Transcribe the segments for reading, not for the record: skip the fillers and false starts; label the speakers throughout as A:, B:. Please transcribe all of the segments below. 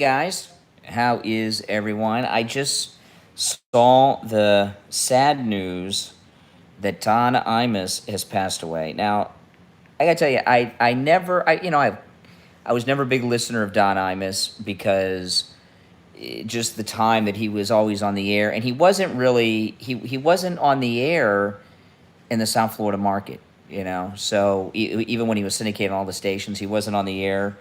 A: Guys, how is everyone? I just saw the sad news that Don Imus has passed away. Now, I gotta tell you, I never, I was never a big listener of Don Imus because just the time that he was always on the air, and he wasn't really, he wasn't on the air in the South Florida market, So even when he was syndicated on all the stations, he wasn't on the air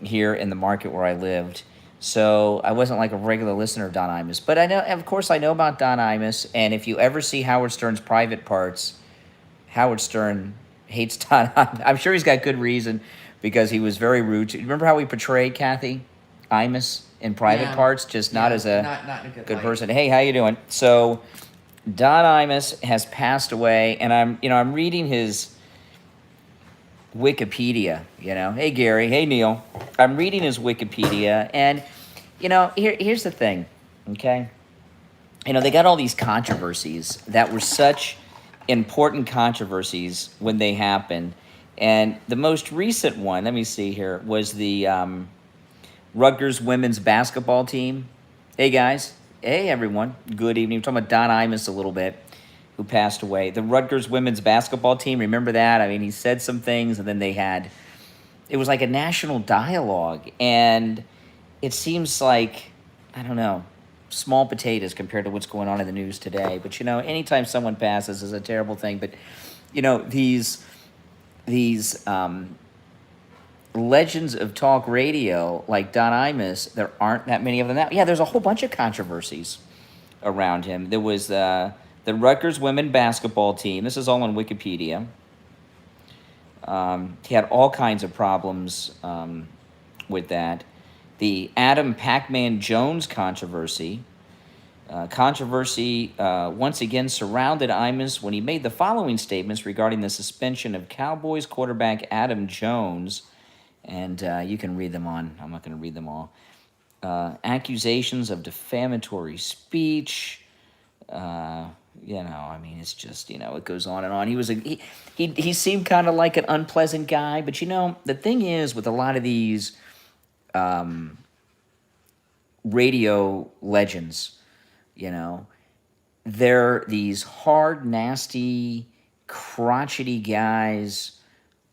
A: here in the market where I lived. So I wasn't like a regular listener of Don Imus. But I know, of course, I know about Don Imus. And if you ever see Howard Stern's private parts, Howard Stern hates Don Imus. I'm sure he's got good reason because he was very rude. Remember how he portrayed Kathy Imus in private
B: Yeah,
A: parts, just not
B: yeah,
A: as a
B: not in a good
A: good
B: light.
A: person. Hey, how you doing? So Don Imus has passed away, and I'm reading his Wikipedia, Hey, Gary. Hey, Neil. I'm reading his Wikipedia, and, here's the thing, okay? They got all these controversies that were such important controversies when they happened. And the most recent one, let me see here, was the Rutgers women's basketball team. Hey, guys. Hey, everyone. Good evening. We're talking about Don Imus a little bit, who passed away. The Rutgers women's basketball team, remember that? I mean, he said some things, and then it was like a national dialogue. And it seems like, I don't know, small potatoes compared to what's going on in the news today. But, anytime someone passes is a terrible thing. But, these legends of talk radio like Don Imus, there aren't that many of them now. Yeah, there's a whole bunch of controversies around him. There was the Rutgers women basketball team. This is all on Wikipedia. He had all kinds of problems with that. The Adam Pac-Man Jones controversy. Controversy once again surrounded Imus when he made the following statements regarding the suspension of Cowboys quarterback Adam Jones. And you can read them on. I'm not going to read them all. Accusations of defamatory speech. I mean, it's just, it goes on and on. He seemed kind of like an unpleasant guy, but the thing is with a lot of these radio legends, they're these hard, nasty, crotchety guys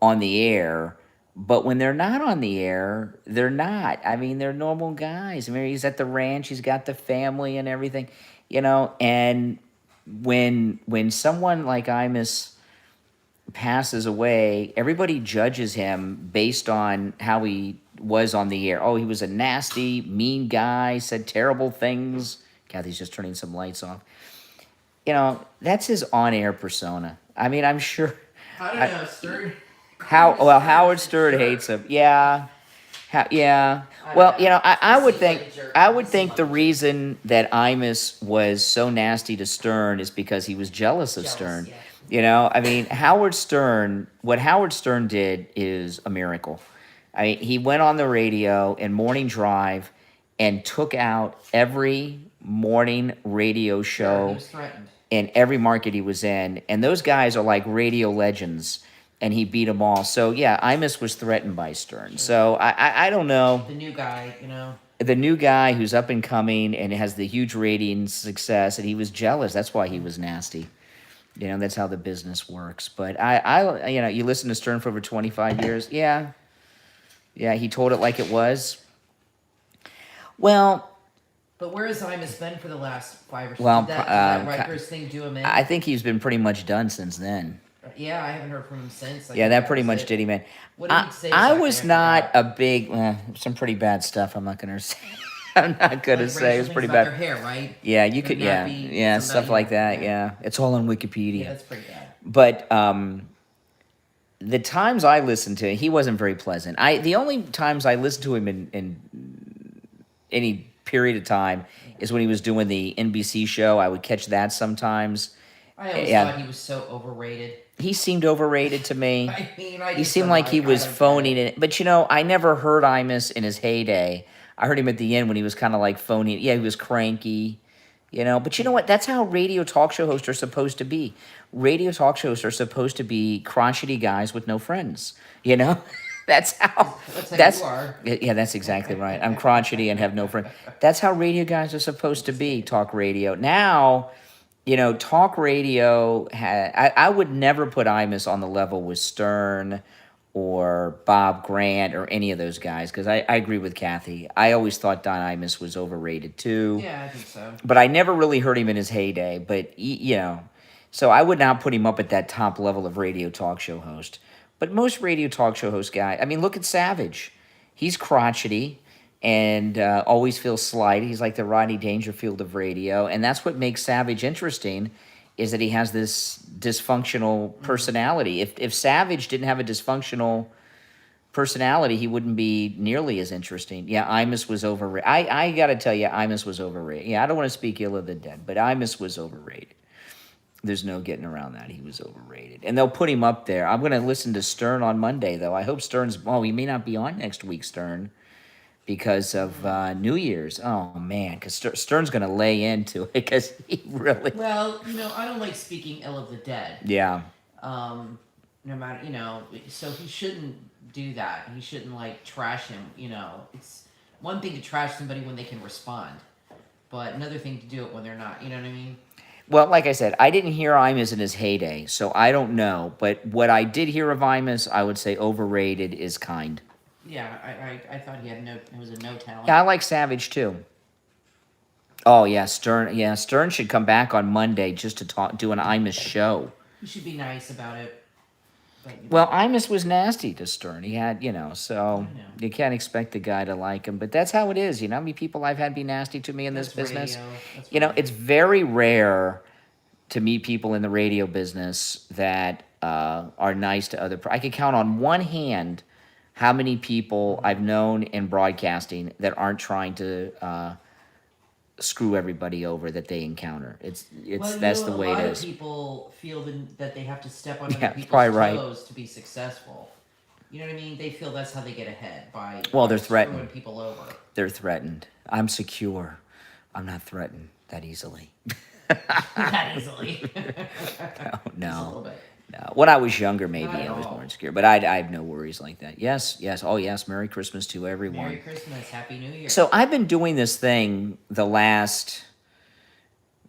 A: on the air. But when they're not on the air, they're not. I mean, they're normal guys. I mean, he's at the ranch, he's got the family and everything, and when someone like Imus passes away, everybody judges him based on how he was on the air. Oh, he was a nasty, mean guy, said terrible things. Kathy's just turning some lights off. That's his on-air persona. I mean, I'm sure.
B: I don't know, Stern.
A: Howard Stern hates him. Yeah. Yeah. Well, I would think the reason that Imus was so nasty to Stern is because he was jealous of Stern.
B: Yeah.
A: I mean, what Howard Stern did is a miracle. I mean, he went on the radio in Morning Drive and took out every morning radio
B: He
A: show
B: was threatened.
A: in every market he was in. And those guys are like radio legends. And he beat them all. So, yeah, Imus was threatened by Stern.
B: Sure.
A: So, I don't know.
B: The new guy,
A: The new guy who's up and coming and has the huge ratings success, and he was jealous. That's why he was nasty. That's how the business works. But you listen to Stern for over 25 years. Yeah, he told it like it was. Well,
B: But where has Imus been for the last 5 or 6?
A: Well,
B: Did that Rutgers thing do him in?
A: I think he's been pretty much done since then.
B: Yeah, I haven't heard from him since.
A: Yeah, that pretty much did him in.
B: What did he say?
A: I
B: exactly?
A: was
B: I
A: not
B: forgot.
A: a big, some pretty bad stuff. I'm not gonna say. I'm not gonna
B: Like
A: say it's
B: racial
A: pretty
B: things about
A: bad.
B: Your hair, right?
A: Yeah, you
B: Would
A: could.
B: that
A: Yeah,
B: be
A: yeah,
B: something
A: stuff
B: that
A: like
B: you-
A: that. Yeah, it's all on Wikipedia.
B: Yeah, that's pretty bad.
A: But the times I listened to him, he wasn't very pleasant. The only times I listened to him in any period of time is when he was doing the NBC show. I would catch that sometimes.
B: I always
A: Yeah.
B: thought he was so overrated.
A: He seemed overrated to me.
B: I mean,
A: He seemed like he was phoning it. But, I never heard Imus in his heyday. I heard him at the end when he was kind of like phoning. Yeah, he was cranky, But you know what? That's how radio talk show hosts are supposed to be. Radio talk shows are supposed to be crotchety guys with no friends, That's how.
B: That's how
A: That's
B: you are.
A: yeah. That's exactly right. I'm crotchety and have no friend. That's how radio guys are supposed to be. Talk radio. Now, talk radio. I would never put Imus on the level with Stern or Bob Grant or any of those guys because I agree with Kathy. I always thought Don Imus was overrated too,
B: Yeah, I think so.
A: but I never really heard him in his heyday. But so I would not put him up at that top level of radio talk show host. But most radio talk show host guy, I mean, look at Savage. He's crotchety and always feels slight. He's like the Rodney Dangerfield of radio, and that's what makes Savage interesting. Is that he has this dysfunctional personality? If Savage didn't have a dysfunctional personality, he wouldn't be nearly as interesting. Yeah, Imus was overrated. I got to tell you, Imus was overrated. Yeah, I don't want to speak ill of the dead, but Imus was overrated. There's no getting around that. He was overrated. And they'll put him up there. I'm going to listen to Stern on Monday, though. I hope Stern's, he may not be on next week, Stern, because of New Year's. Oh, man, because Stern's going to lay into it because he really.
B: Well, I don't like speaking ill of the dead.
A: Yeah.
B: No matter, so he shouldn't do that. He shouldn't, trash him, It's one thing to trash somebody when they can respond, but another thing to do it when they're not, you know what I mean?
A: Well, like I said, I didn't hear Imus in his heyday, so I don't know. But what I did hear of Imus, I would say overrated is kind.
B: Yeah, I thought it was a no talent.
A: Yeah, I like Savage too. Oh yeah, Stern. Yeah, Stern should come back on Monday just to do an Imus show.
B: You should be nice about it. But,
A: Well, Imus was nasty to Stern. He had, so
B: I know.
A: you can't expect the guy to like him. But that's how it is. How many people I've had be nasty to me in this
B: That's
A: business?
B: radio. That's
A: It's very rare to meet people in the radio business that are nice to other. I could count on one hand how many people I've known in broadcasting that aren't trying to screw everybody over that they encounter.
B: Well,
A: that's the way
B: a lot
A: it
B: of
A: is.
B: people feel that they have to step on
A: Yeah,
B: other
A: that's
B: people's
A: probably right.
B: toes to be successful. You know what I mean? They feel that's how they get ahead by
A: Well,
B: by
A: they're
B: screwing
A: threatened.
B: people over.
A: They're threatened. I'm secure. I'm not threatened that easily.
B: That easily. Just a
A: No.
B: little bit.
A: No. When I was younger, maybe
B: Not at
A: I was
B: all.
A: more insecure, but I have no worries like that. Yes, yes. Oh, yes. Merry Christmas to everyone.
B: Merry Christmas, Happy New Year.
A: So I've been doing this thing the last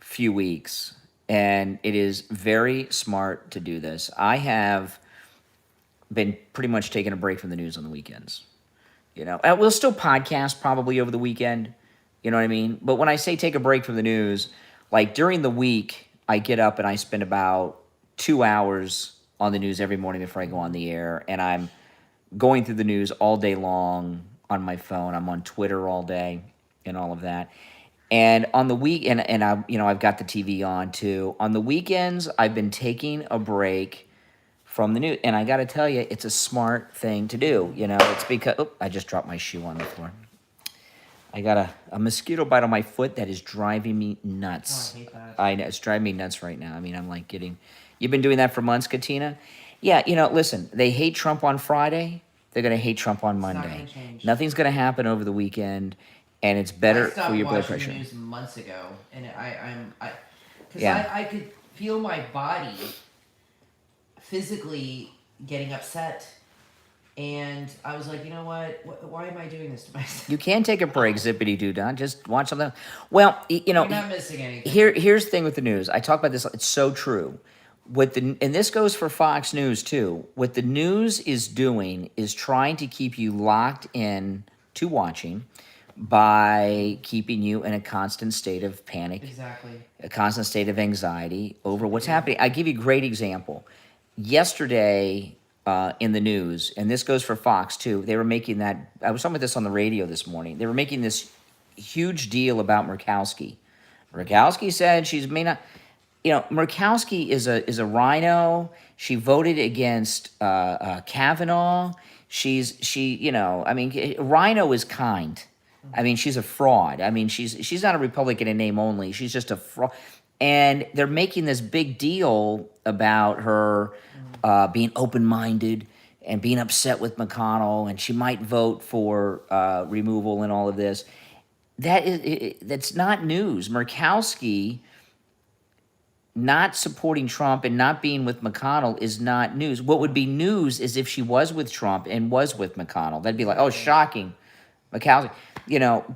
A: few weeks, and it is very smart to do this. I have been pretty much taking a break from the news on the weekends. We'll still podcast probably over the weekend. You know what I mean? But when I say take a break from the news, like during the week, I get up and I spend about 2 hours on the news every morning before I go on the air, and I'm going through the news all day long on my phone. I'm on Twitter all day and all of that. And on the week, and I've got the TV on too. On the weekends, I've been taking a break from the news, and I got to tell you, it's a smart thing to do. It's because I just dropped my shoe on the floor. I got a mosquito bite on my foot that is driving me nuts.
B: Oh, I hate that.
A: I know, it's driving me nuts right now. I mean, I'm like getting. You've been doing that for months, Katina? Yeah, listen, they hate Trump on Friday. They're going to hate Trump on
B: not
A: Monday.
B: gonna change.
A: Nothing's going to happen over the weekend, and it's better
B: I stopped
A: for your blood
B: watching
A: pressure.
B: the news months ago, and because
A: Yeah.
B: I could feel my body physically getting upset, and I was like, you know what? Why am I doing this to myself?
A: You can take a break, zippity doo dah. Just watch something. Well,
B: You're not missing anything.
A: here's the thing with the news. I talk about this. It's so true. And this goes for Fox News too. What the news is doing is trying to keep you locked in to watching by keeping you in a constant state of panic,
B: Exactly.
A: a constant state of anxiety over what's happening. I give you a great example. Yesterday in the news, and this goes for Fox too, they were making that. I was talking about this on the radio this morning. They were making this huge deal about Murkowski. Murkowski said she's may not. Murkowski is a rhino. She voted against Kavanaugh. I mean, rhino is kind. I mean, she's a fraud. I mean, she's not a Republican in name only. She's just a fraud. And they're making this big deal about her being open-minded and being upset with McConnell, and she might vote for removal and all of this. That's not news. Murkowski not supporting Trump and not being with McConnell is not news. What would be news is if she was with Trump and was with McConnell. That'd be like, oh, shocking, McCallum.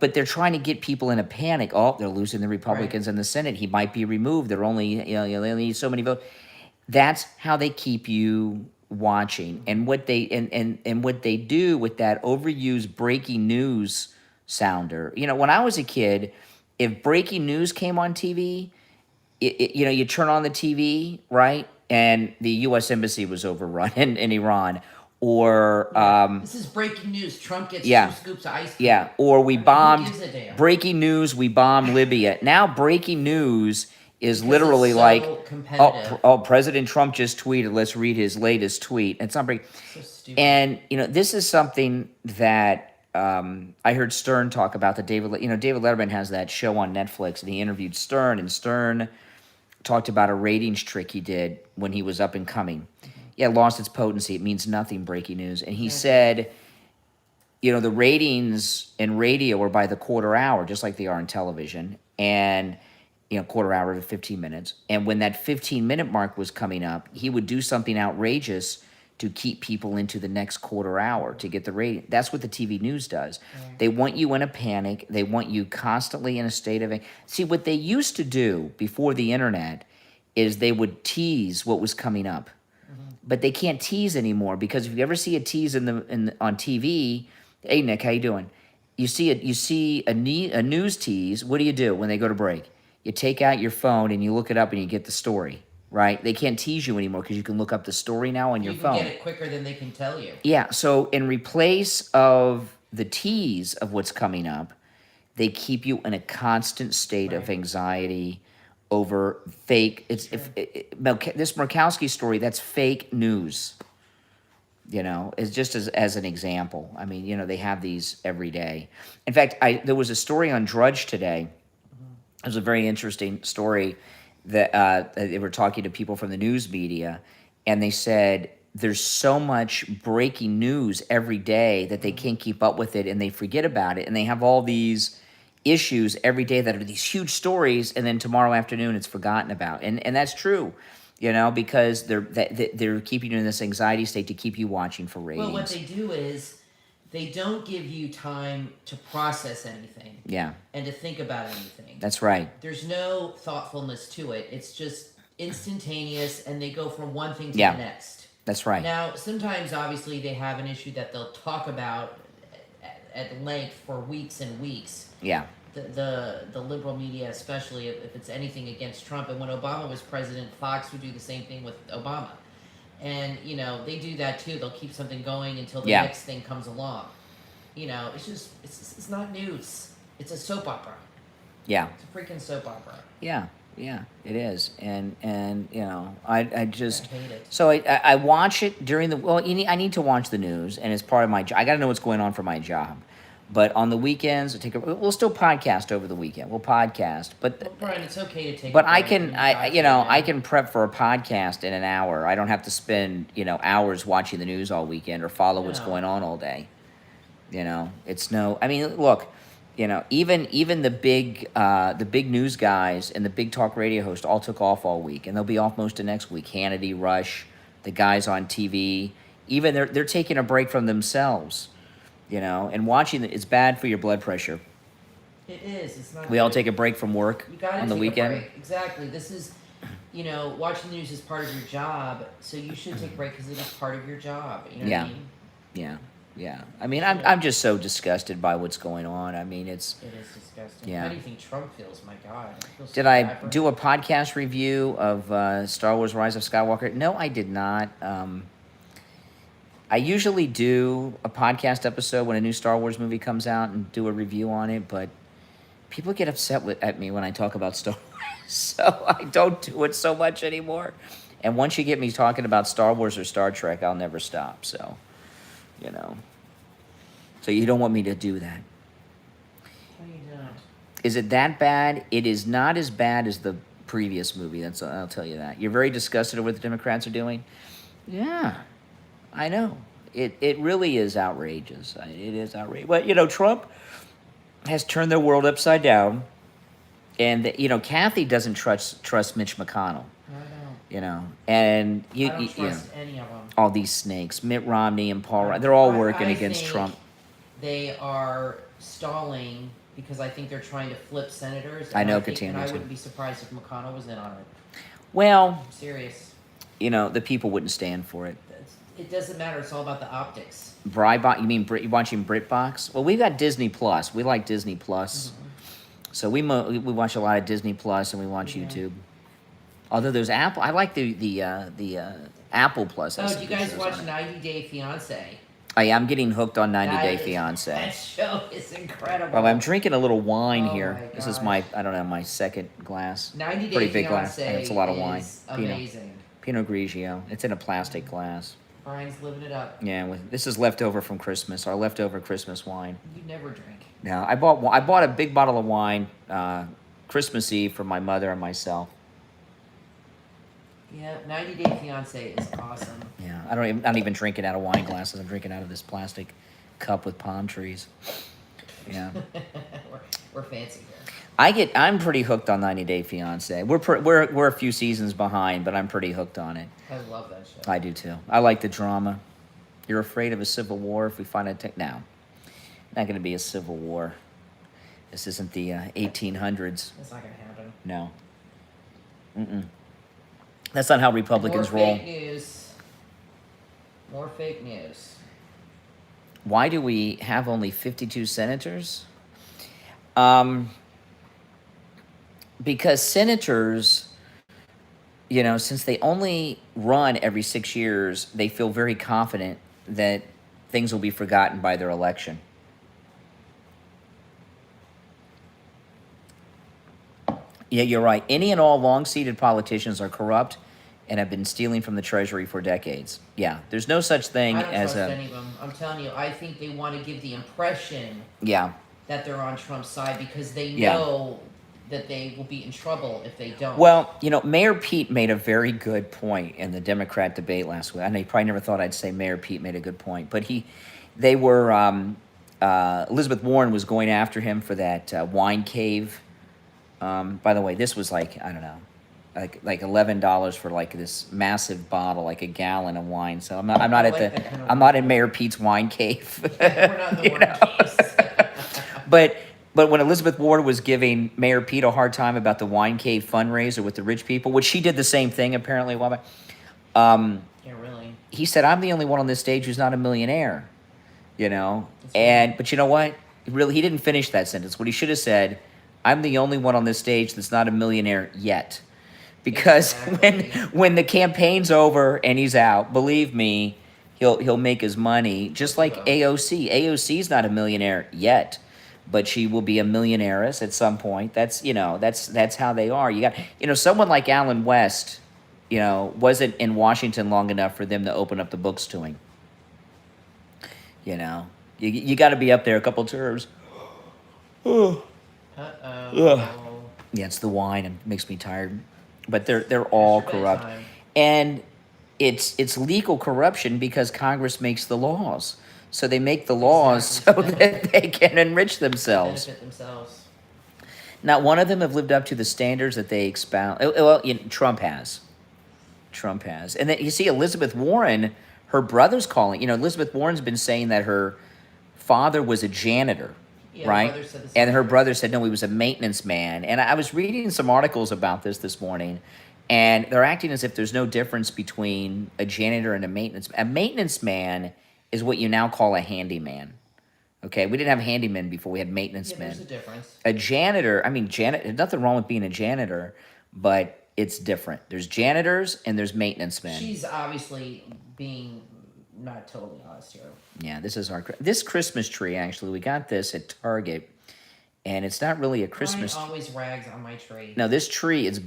A: But they're trying to get people in a panic. Oh, they're losing the Republicans in the Senate. He might be removed. They're only, they only need so many votes. That's how they keep you watching. And what they and what they do with that overused breaking news sounder. When I was a kid, if breaking news came on TV, you turn on the TV, right? And the U.S. Embassy was overrun in Iran. Or,
B: this is breaking news. Trump gets 2 scoops of ice cream.
A: Yeah, or we
B: Who
A: bombed,
B: gives a damn?
A: breaking news, we bombed Libya. Now breaking news is
B: Because
A: literally
B: it's so
A: like,
B: competitive.
A: President Trump just tweeted, let's read his latest tweet. It's not breaking.
B: So stupid.
A: And, this is something that I heard Stern talk about. David Letterman has that show on Netflix, and he interviewed Stern, and Stern talked about a ratings trick he did when he was up and coming. Yeah, lost its potency. It means nothing, breaking news. And he said, the ratings in radio are by the quarter hour, just like they are in television. And, quarter hour to 15 minutes. And when that 15-minute mark was coming up, he would do something outrageous to keep people into the next quarter hour to get the rating. That's what the TV news does. They want you in a panic. They want you constantly in a state of... See, what they used to do before the internet is they would tease what was coming up. But they can't tease anymore, because if you ever see a tease on TV, hey Nick, how you doing? You see a news tease. What do you do when they go to break? You take out your phone and you look it up and you get the story, right? They can't tease you anymore because you can look up the story now on your phone.
B: You can get it quicker than they can tell you.
A: Yeah. So in replace of the tease of what's coming up, they keep you in a constant state of anxiety over fake. This Murkowski story, that's fake news. Is just as an example. I mean, they have these every day. In fact, there was a story on Drudge today. It was a very interesting story that they were talking to people from the news media, and they said there's so much breaking news every day that they can't keep up with it, and they forget about it, and they have all these issues every day that are these huge stories, and then tomorrow afternoon it's forgotten about. And that's true, because they're keeping you in this anxiety state to keep you watching for ratings.
B: Well, what they do is they don't give you time to process anything.
A: Yeah.
B: And to think about anything.
A: That's right.
B: There's no thoughtfulness to it. It's just instantaneous, and they go from one thing to the next.
A: That's right.
B: Now, sometimes, obviously, they have an issue that they'll talk about at length for weeks and weeks.
A: Yeah.
B: The liberal media, especially if it's anything against Trump. And when Obama was president, Fox would do the same thing with Obama. And, they do that too. They'll keep something going until the next thing comes along. It's not news. It's a soap opera.
A: Yeah.
B: It's a freaking soap opera.
A: Yeah, it is. And I just...
B: I hate it.
A: So I watch it during the... Well, I need to watch the news, and it's part of my job. I got to know what's going on for my job. But on the weekends, we'll still podcast over the weekend. We'll podcast, but
B: Brian, it's okay to take.
A: But I can prep for a podcast in an hour. I don't have to spend hours watching the news all weekend or follow what's going on all day. It's no. I mean, look, even the big news guys and the big talk radio hosts all took off all week, and they'll be off most of next week. Hannity, Rush, the guys on TV, even they're taking a break from themselves. And watching it's bad for your blood pressure.
B: It is. It's not.
A: We all take a break from work on the weekend.
B: A break. Exactly. This is, watching the news is part of your job, so you should take a break because it is part of your job. You know what I mean?
A: Yeah. I mean, I'm just so disgusted by what's going on. I mean,
B: It is disgusting.
A: Yeah.
B: How do you think Trump feels? My God.
A: Did I do a podcast review of Star Wars: Rise of Skywalker? No, I did not. I usually do a podcast episode when a new Star Wars movie comes out and do a review on it, but people get upset at me when I talk about Star Wars, so I don't do it so much anymore. And once you get me talking about Star Wars or Star Trek, I'll never stop. So, So you don't want me to do that.
B: No, you don't.
A: Is it that bad? It is not as bad as the previous movie. I'll tell you that. You're very disgusted at what the Democrats are doing? Yeah. I know. It really is outrageous. It is outrageous. But, Trump has turned the world upside down. And Kathy doesn't trust Mitch McConnell.
B: I don't.
A: And
B: I don't trust any of them.
A: all these snakes, Mitt Romney and Paul, they're all working
B: I
A: against
B: think
A: Trump.
B: They are stalling because I think they're trying to flip senators.
A: I know,
B: And I wouldn't be surprised if McConnell was in on it.
A: Well,
B: I'm serious.
A: The people wouldn't stand for it.
B: It doesn't matter. It's all about the optics.
A: You mean you watching BritBox? Well, we've got Disney Plus. We like Disney Plus. So we watch a lot of Disney Plus, and we watch YouTube. Although there's Apple, I like the Apple Plus.
B: Oh, do you guys watch 90 Day Fiance?
A: I'm getting hooked on 90 Day Fiance.
B: That show is incredible.
A: Well, I'm drinking a little wine here.
B: My
A: This is
B: gosh.
A: my second glass.
B: 90 Day
A: Pretty big
B: Fiance
A: glass. And it's a lot of wine.
B: is amazing.
A: Pinot Grigio. It's in a plastic glass.
B: Brian's living it up.
A: Yeah, this is leftover from Christmas. Our leftover Christmas wine.
B: You never drink.
A: No, I bought a big bottle of wine Christmas Eve for my mother and myself.
B: Yeah, 90 Day Fiance is awesome.
A: Yeah, I'm not even drinking out of wine glasses. I'm drinking out of this plastic cup with palm trees. Yeah.
B: we're fancy here.
A: I'm pretty hooked on 90 Day Fiance. We're a few seasons behind, but I'm pretty hooked on it.
B: I love that show.
A: I do too. I like the drama. You're afraid of a civil war if we find a now. Not going to be a civil war. This isn't the 1800s.
B: That's not going to happen.
A: No. Mm-mm. That's not how Republicans roll.
B: More fake news. More fake news.
A: Why do we have only 52 senators? Because senators, since they only run every 6 years, they feel very confident that things will be forgotten by their election. Yeah, you're right. Any and all long-seated politicians are corrupt and have been stealing from the Treasury for decades. Yeah, there's no such thing as
B: I don't trust any of them. I'm telling you, I think they want to give the impression that they're on Trump's side because they know that they will be in trouble if they don't.
A: Well, Mayor Pete made a very good point in the Democrat debate last week. I know you probably never thought I'd say Mayor Pete made a good point, but Elizabeth Warren was going after him for that wine cave. By the way, this was like like $11 for like this massive bottle, like a gallon of wine. So I'm not in Mayor Pete's wine cave.
B: We're not in the wine caves.
A: But when Elizabeth Warren was giving Mayor Pete a hard time about the wine cave fundraiser with the rich people, which she did the same thing apparently a while back.
B: Yeah, really.
A: He said, "I'm the only one on this stage who's not a millionaire," But you know what? He didn't finish that sentence. What he should have said, "I'm the only one on this stage that's not a millionaire yet." Because when the campaign's over and he's out, believe me, he'll make his money. Just like AOC. AOC's not a millionaire yet, but she will be a millionairess at some point. That's how they are. You got someone like Alan West, wasn't in Washington long enough for them to open up the books to him. You got to be up there a couple terms.
B: Uh-oh.
A: Yeah, it's the wine. It makes me tired. But they're all corrupt, and it's legal corruption because Congress makes the laws. So they make the laws so that they can enrich themselves.
B: Benefit themselves.
A: Not one of them have lived up to the standards that they expound. Well, Trump has. And then you see Elizabeth Warren, her brother's calling. Elizabeth Warren's been saying that her father was a janitor.
B: Yeah,
A: Right? And her brother said, no, he was a maintenance man. And I was reading some articles about this morning, and they're acting as if there's no difference between a janitor and a maintenance man. A maintenance man is what you now call a handyman. Okay? We didn't have handymen before. We had maintenance men.
B: There's a difference.
A: A janitor, there's nothing wrong with being a janitor, but it's different. There's janitors and there's maintenance men.
B: She's obviously being not totally honest here.
A: Yeah, this Christmas tree, actually, we got this at Target, and it's not really a Christmas
B: tree. Always rags on my tree.
A: No, this tree, it's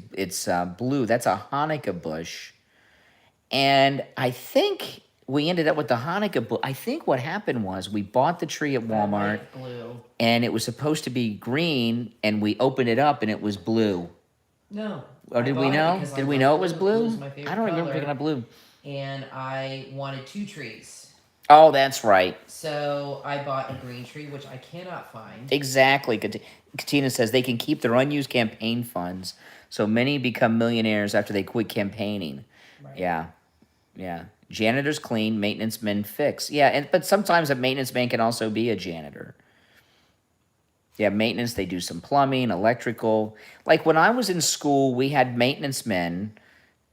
A: blue. That's a Hanukkah bush. And I think we ended up with the Hanukkah bush. I think what happened was we bought the tree at Walmart,
B: blue.
A: And it was supposed to be green, and we opened it up, and it was blue.
B: No.
A: Or did we know? Did we know it was blue?
B: Blue's my favorite
A: I don't remember
B: color.
A: picking up blue.
B: And I wanted 2 trees.
A: Oh, that's right.
B: So I bought a green tree, which I cannot find.
A: Exactly. Katina says they can keep their unused campaign funds, so many become millionaires after they quit campaigning.
B: Right.
A: Yeah, yeah. Janitors clean, maintenance men fix. Yeah, but sometimes a maintenance man can also be a janitor. Yeah, maintenance, they do some plumbing, electrical. Like when I was in school, we had maintenance men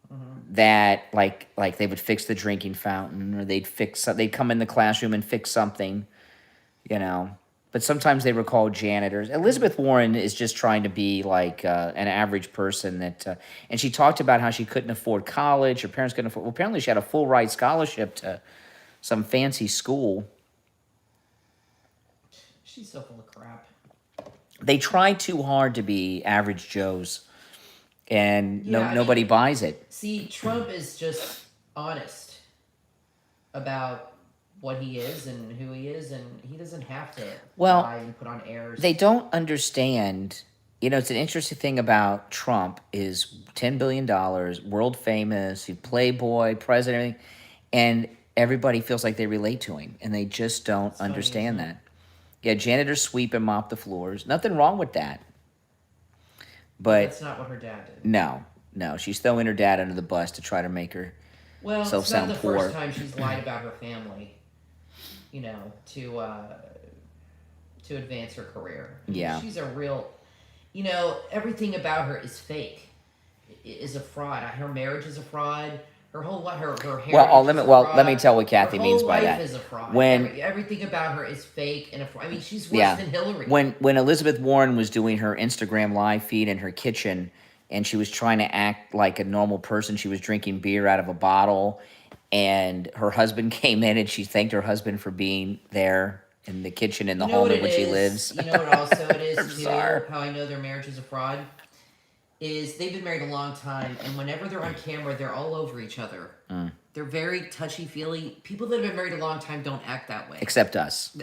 B: Hmm.
A: that like they would fix the drinking fountain, or they'd come in the classroom and fix something, you know. But sometimes they were called janitors. Elizabeth Warren is just trying to be like an average person and she talked about how she couldn't afford college. Her parents couldn't afford. Well, apparently she had a full ride scholarship to some fancy school.
B: She's so full of crap.
A: They try too hard to be average Joes, and
B: Yeah, I
A: nobody
B: mean,
A: buys it.
B: see, Trump is just honest about what he is and who he is, and he doesn't have to
A: Well,
B: lie and put on airs.
A: they don't understand. You know, it's an interesting thing about Trump is $10 billion, world famous, he playboy, president, and everybody feels like they relate to him, and they just don't
B: It's funny, isn't
A: understand
B: it?
A: that. Yeah, janitors sweep and mop the floors. Nothing wrong with that,
B: But
A: but
B: that's not what her dad did.
A: no, she's throwing her dad under the bus to try to make
B: Well,
A: herself
B: it's not
A: sound
B: the
A: poor.
B: first time she's lied about her family, you know, to advance her career. I mean,
A: Yeah.
B: she's a real, you know, everything about her is fake, is a fraud. Her marriage is a fraud. Her whole her heritage is a fraud.
A: Let me tell what
B: Her
A: Kathy
B: whole
A: means by
B: life
A: that.
B: is a fraud.
A: When
B: Everything about her is fake and a fraud. I mean, she's worse
A: Yeah.
B: than Hillary.
A: When Elizabeth Warren was doing her Instagram live feed in her kitchen, and she was trying to act like a normal person, she was drinking beer out of a bottle, and her husband came in and she thanked her husband for being there in the kitchen in the
B: You know
A: home
B: what
A: in
B: it
A: which he
B: is?
A: lives.
B: You know what also it is too?
A: Bizarre.
B: How I know their marriage is a fraud is they've been married a long time, and whenever they're on camera, they're all over each other.
A: Mm.
B: They're very touchy feely. People that have been married a long time don't act that way.
A: Except us.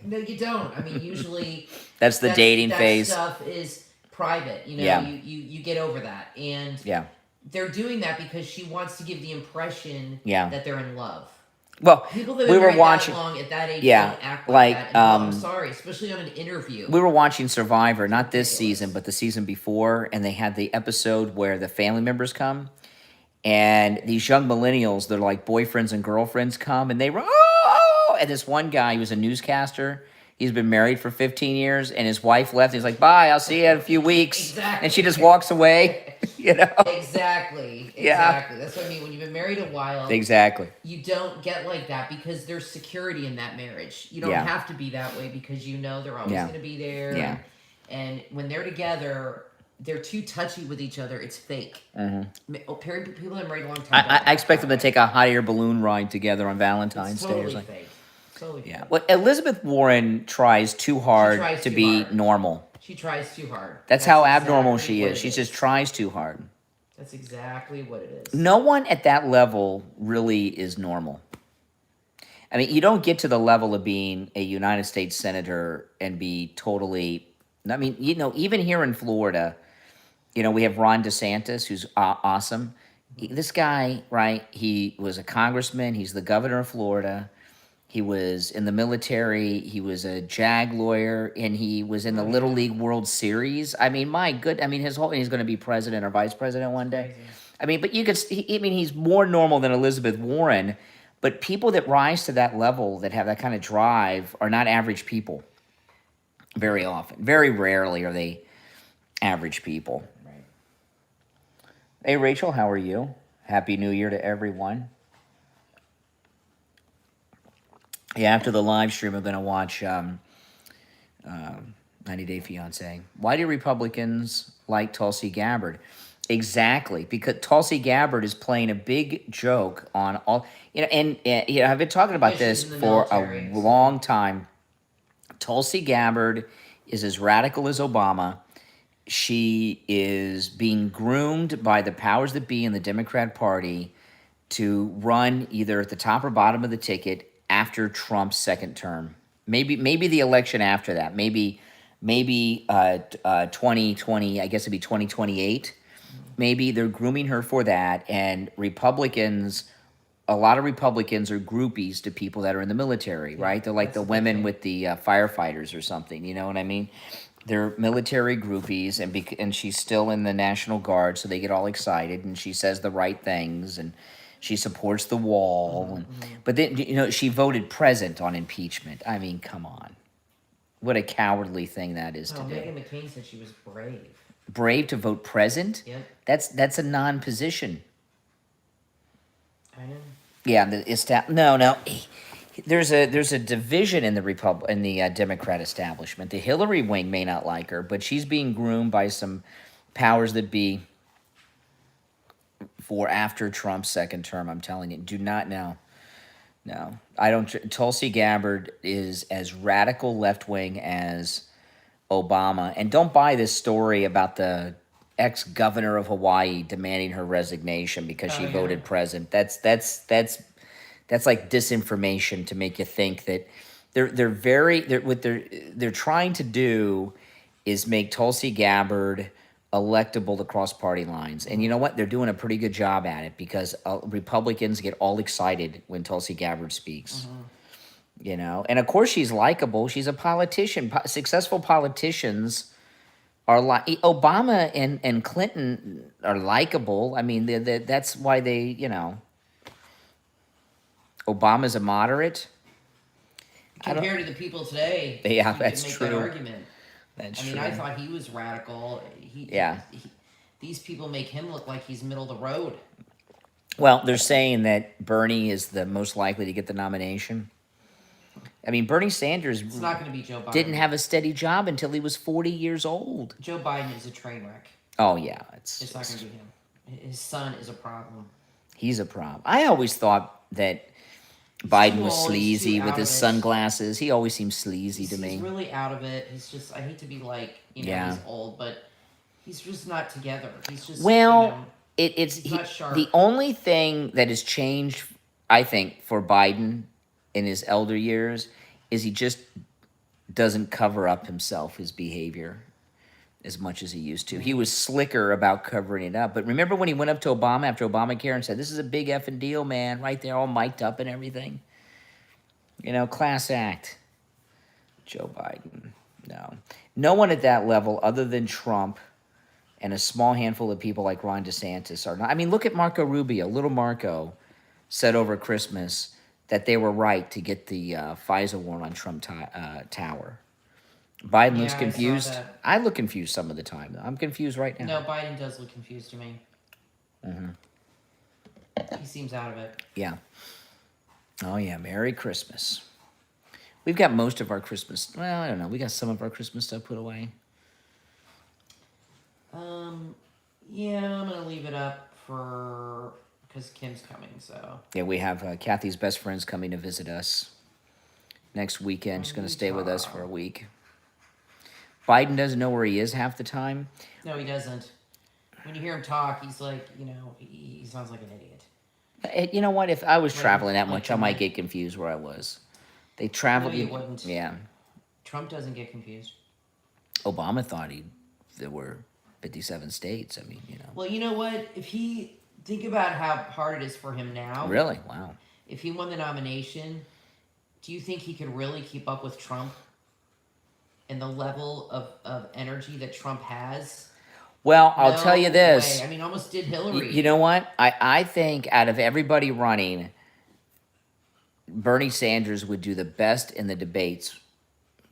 B: No, you don't. I mean, usually
A: That's the dating
B: that
A: phase.
B: stuff is private. You know,
A: Yeah.
B: you get over that, and
A: Yeah.
B: they're doing that because she wants to give the impression
A: Yeah.
B: that they're in love.
A: Well,
B: People that have
A: we
B: been
A: were
B: married
A: watching.
B: that long at that age
A: Yeah,
B: don't act
A: like,
B: like that. And, I'm sorry, especially on an interview.
A: We were watching Survivor, not this
B: Ridiculous.
A: season, but the season before, and they had the episode where the family members come, and these young millennials, they're like boyfriends and girlfriends come, and they were, oh, and this one guy, he was a newscaster. He's been married for 15 years, and his wife left. He's like, bye, I'll see you in a few weeks.
B: Exactly.
A: And she just walks away, you know?
B: Exactly.
A: Yeah.
B: That's what I mean. When you've been married a while,
A: Exactly.
B: you don't get like that because there's security in that marriage. You don't
A: Yeah.
B: have to be that way because you know they're always
A: Yeah.
B: going to be there.
A: Yeah.
B: And when they're together, they're too touchy with each other. It's fake.
A: Mm-hmm.
B: People that are married a long time.
A: I expect them to take a hot air balloon ride together on Valentine's
B: It's
A: Day or
B: totally
A: something.
B: fake. Totally
A: Yeah.
B: fake.
A: Well, Elizabeth Warren tries too hard
B: tries
A: to
B: too
A: be
B: hard.
A: normal.
B: She tries too hard.
A: That's how
B: exactly
A: abnormal she
B: what
A: is.
B: it
A: She just tries too hard.
B: That's exactly what it is.
A: No one at that level really is normal. I mean, you don't get to the level of being a United States senator and be totally. I mean, you know, even here in Florida, you know, we have Ron DeSantis, who's awesome. This guy, right? He was a congressman. He's the governor of Florida. He was in the military. He was a JAG lawyer, and he was in the Little League World Series. I mean, my good. I mean, he's going to be president or vice president one day.
B: Crazy.
A: I mean, but you could. I mean, he's more normal than Elizabeth Warren. But people that rise to that level, that have that kind of drive, are not average people. Very often, very rarely are they average people.
B: Right.
A: Hey, Rachel, how are you? Happy New Year to everyone. Yeah, after the live stream, I'm going to watch 90 Day Fiancé. Why do Republicans like Tulsi Gabbard? Exactly, because Tulsi Gabbard is playing a big joke on all, you know, and you know, I've been talking about
B: Yeah, she's
A: this
B: in the
A: for
B: military,
A: a
B: so-
A: long time. Tulsi Gabbard is as radical as Obama. She is being groomed by the powers that be in the Democrat Party to run either at the top or bottom of the ticket after Trump's second term. Maybe the election after that. Maybe 2020. I guess it'd be 2028. Maybe they're grooming her for that, and Republicans a lot of Republicans are groupies to people that are in the military,
B: Yeah,
A: right? They're like
B: that's
A: the
B: the big
A: women
B: thing.
A: with the firefighters or something. You know what I mean? They're military groupies, and she's still in the National Guard, so they get all excited, and she says the right things, and she supports the wall, and but then she voted present on impeachment. I mean, come on, what a cowardly thing that is to
B: Oh,
A: do.
B: Megan McCain said she was brave.
A: Brave to vote present?
B: Yep,
A: That's a non-position.
B: I know.
A: Yeah, no. There's a division in the Democrat establishment. The Hillary wing may not like her, but she's being groomed by some powers that be for after Trump's second term. I'm telling you, do not know. No, I don't. Tulsi Gabbard is as radical left wing as Obama, and don't buy this story about the ex-governor of Hawaii demanding her resignation because
B: Oh
A: she
B: yeah.
A: voted present. That's like disinformation to make you think that they're trying to do is make Tulsi Gabbard electable across party lines. And you know what? They're doing a pretty good job at it because Republicans get all excited when Tulsi Gabbard speaks. And of course she's likable. She's a politician. Successful politicians are like Obama and Clinton are likable. I mean, that's why Obama's a moderate.
B: Compared to the people today,
A: Yeah,
B: you
A: that's
B: could make
A: true.
B: that argument.
A: That's
B: I mean,
A: true.
B: I thought he was radical.
A: Yeah.
B: These people make him look like he's middle of the road.
A: Well, they're saying that Bernie is the most likely to get the nomination. I mean, Bernie Sanders
B: It's not going to be Joe Biden.
A: didn't have a steady job until he was 40 years old.
B: Joe Biden is a train wreck.
A: Oh, yeah.
B: It's not going to be him. His son is a problem.
A: He's a problem. I always thought that Biden
B: too
A: was
B: old, he's
A: sleazy
B: too
A: with
B: out
A: his
B: of it.
A: sunglasses. He always seems sleazy to me.
B: He's really out of it. He's just, I hate to be like,
A: Yeah.
B: he's old, but he's just not together. He's just,
A: Well,
B: he's not sharp.
A: the only thing that has changed, I think, for Biden in his elder years is he just doesn't cover up his behavior as much as he used to. He was slicker about covering it up. But remember when he went up to Obama after Obamacare and said, "This is a big effing deal, man," right there, all mic'd up and everything? Class act. Joe Biden. No. No one at that level other than Trump and a small handful of people like Ron DeSantis are not. I mean, look at Marco Rubio. Little Marco said over Christmas that they were right to get the FISA warrant on Trump Tower. Biden looks
B: Yeah, I saw
A: confused.
B: that.
A: I look confused some of the time. I'm confused right now.
B: No, Biden does look confused to me. He seems out of it.
A: Yeah. Oh, yeah. Merry Christmas. We've got most of our Christmas. Well, I don't know. We got some of our Christmas stuff put away.
B: Yeah, I'm gonna leave it up because Kim's coming. So
A: Yeah, we have Kathy's best friends coming to visit us next weekend. She's going to stay with us for a week. Biden doesn't know where he is half the time.
B: no, he doesn't. When you hear him talk, he's like, he sounds like an idiot.
A: You know what? If I was
B: Like-
A: traveling that
B: like
A: much, I might
B: tonight.
A: get confused where I was. They traveled.
B: No, you wouldn't.
A: Yeah.
B: Trump doesn't get confused.
A: Obama thought there were 57 states. I mean,
B: Well, you know what? If he think about how hard it is for him now.
A: Really? Wow.
B: If he won the nomination, do you think he could really keep up with Trump and the level of energy that Trump has?
A: Well, I'll
B: No
A: tell you this.
B: way. I mean, almost did Hillary.
A: You know what? I think out of everybody running, Bernie Sanders would do the best in the debates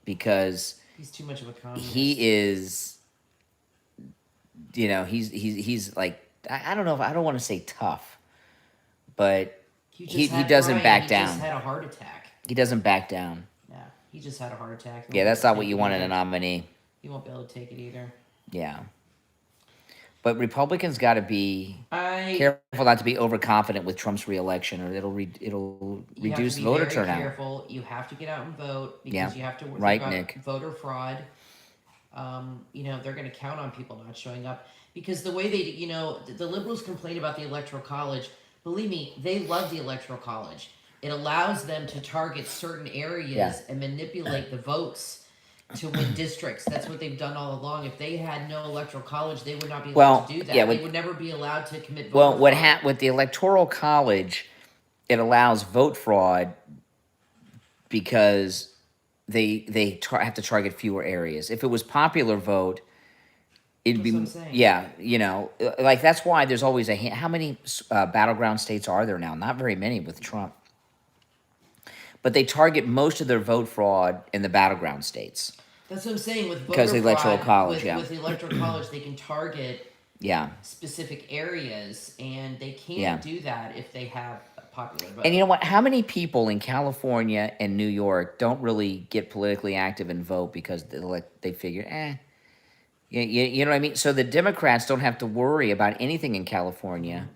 A: because
B: He's too much of a communist.
A: he is, he's like, I don't know if I don't want to say tough, but
B: You just
A: he
B: had-
A: doesn't
B: Ryan,
A: back
B: he
A: down.
B: just had a heart attack.
A: He doesn't back down.
B: Yeah, he just had a heart attack.
A: Yeah, that's not what you want in a nominee.
B: You won't be able to take it either.
A: Yeah. But Republicans got to be
B: I
A: careful not to be overconfident with Trump's reelection, or it'll
B: you
A: reduce
B: have to be
A: voter
B: very
A: turnout.
B: Careful. You have to get out and vote because
A: Yeah.
B: you have to worry
A: Right,
B: about
A: Nick.
B: voter fraud. They're going to count on people not showing up because the way they, the liberals complain about the electoral college. Believe me, they love the electoral college. It allows them to target certain areas
A: Yeah.
B: and manipulate the votes to win districts. That's what they've done all along. If they had no electoral college, they would not be allowed
A: Well,
B: to do that.
A: yeah,
B: they
A: with-
B: would never be allowed to commit voter
A: Well,
B: fraud.
A: with the electoral college, it allows vote fraud because have to target fewer areas. If it was popular vote, it'd
B: That's what I'm
A: be
B: saying.
A: yeah, like that's why there's always how many battleground states are there now? Not very many with Trump, but they target most of their vote fraud in the battleground states
B: That's what I'm saying with
A: because
B: voter
A: of the electoral
B: fraud.
A: college. Yeah,
B: With the electoral college, they can target
A: yeah,
B: specific areas, and they
A: yeah.
B: can't do that if they have a popular vote.
A: And you know what? How many people in California and New York don't really get politically active and vote because they figure, you know what I mean? So the Democrats don't have to worry about anything in California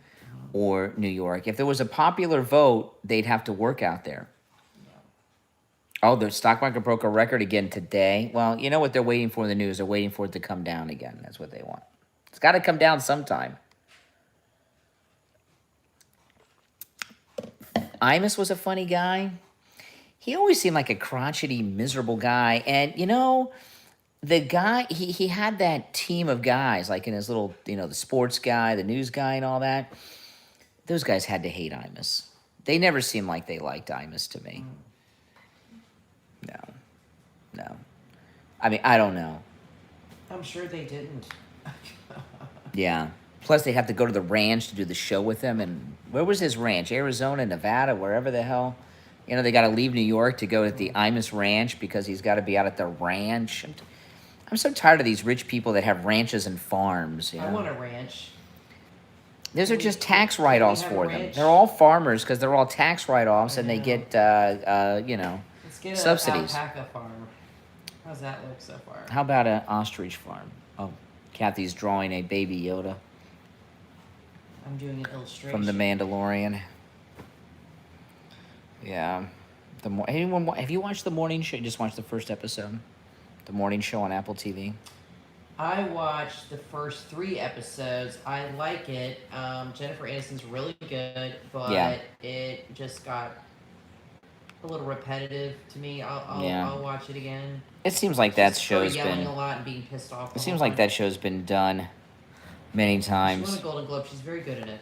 A: or New York. If there was a popular vote, they'd have to work out there. Oh, the stock market broke a record again today. Well, you know what they're waiting for in the news? They're waiting for it to come down again. That's what they want. It's got to come down sometime. Imus was a funny guy. He always seemed like a crotchety, miserable guy. And, the guy, he had that team of guys, like in his little, the sports guy, the news guy, and all that. Those guys had to hate Imus. They never seemed like they liked Imus to me. No. No. I mean, I don't know.
B: I'm sure they didn't.
A: Yeah. Plus, they have to go to the ranch to do the show with him. And where was his ranch? Arizona, Nevada, wherever the hell. They got to leave New York to go to the Imus Ranch because he's got to be out at the ranch. I'm so tired of these rich people that have ranches and farms.
B: I want a ranch.
A: Those are just tax write-offs for them.
B: ranch?
A: They're all farmers because they're all tax write-offs, and they
B: know.
A: get,
B: Let's get
A: subsidies.
B: an alpaca farm. How's that look so far?
A: How about an ostrich farm? Oh, Kathy's drawing a baby Yoda
B: I'm doing an illustration.
A: from The Mandalorian. Yeah. Have you watched the morning show? Just watched the first episode? The morning show on Apple TV?
B: I watched the first 3 episodes. I like it. Jennifer Aniston's really good, but
A: Yeah.
B: it just got a little repetitive to me.
A: Yeah.
B: I'll watch it again.
A: It seems like that
B: Just her
A: show's
B: yelling
A: been...
B: a lot and being pissed off.
A: It seems like that show's been done many
B: She
A: times.
B: won a Golden Globe. She's very good at it.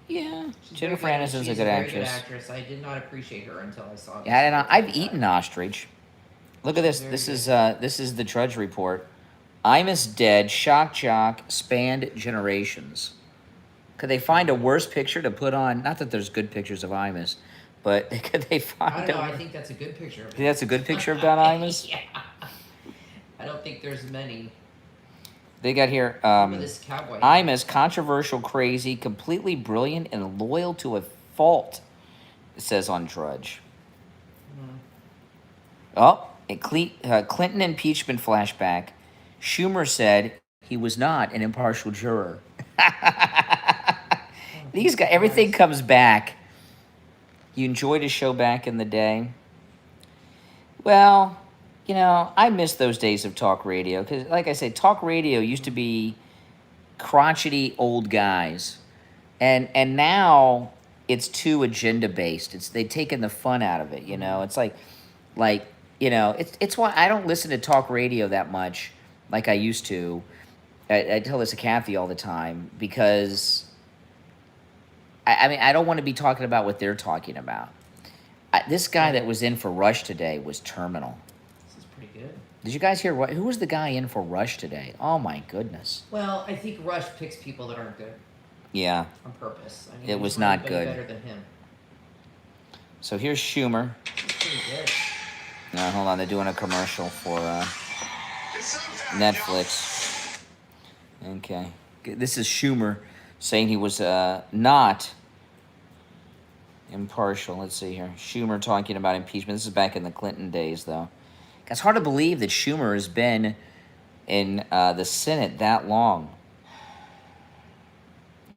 A: Yeah.
B: She's
A: Jennifer
B: very good at it.
A: Aniston's a
B: She's
A: good
B: very
A: actress.
B: Good actress. I did not appreciate her until I saw this.
A: Yeah, and I've eaten ostrich. Look at this.
B: Very
A: This is the Drudge Report. Imus dead. Shock jock spanned generations. Could they find a worse picture to put on? Not that there's good pictures of Imus, but could they find?
B: I don't know. I think that's a good picture.
A: Think that's a good picture of Don Imus?
B: Yeah. I don't think there's many.
A: They got here.
B: Look at this cowboy.
A: Imus, controversial, crazy, completely brilliant, and loyal to a fault. It says on Drudge. Oh, Clinton impeachment flashback. Schumer said he was not an impartial juror. These guys, everything comes back. You enjoyed a show back in the day? Well, I miss those days of talk radio because, like I said, talk radio used to be crotchety old guys, and now it's too agenda based. They've taken the fun out of it. It's it's why I don't listen to talk radio that much like I used to. I tell this to Kathy all the time because I mean I don't want to be talking about what they're talking about. This guy that was in for Rush today was terminal.
B: This is pretty good.
A: Did you guys hear who was the guy in for Rush today? Oh my goodness.
B: Well, I think Rush picks people that aren't good
A: Yeah.
B: on purpose. I mean,
A: It was
B: there's
A: not
B: nobody
A: good.
B: Better than him.
A: So here's Schumer.
B: He's pretty good.
A: Hold on, they're doing a commercial for Netflix. Okay. This is Schumer saying he was not impartial. Let's see here. Schumer talking about impeachment. This is back in the Clinton days, though. It's hard to believe that Schumer has been in the Senate that long.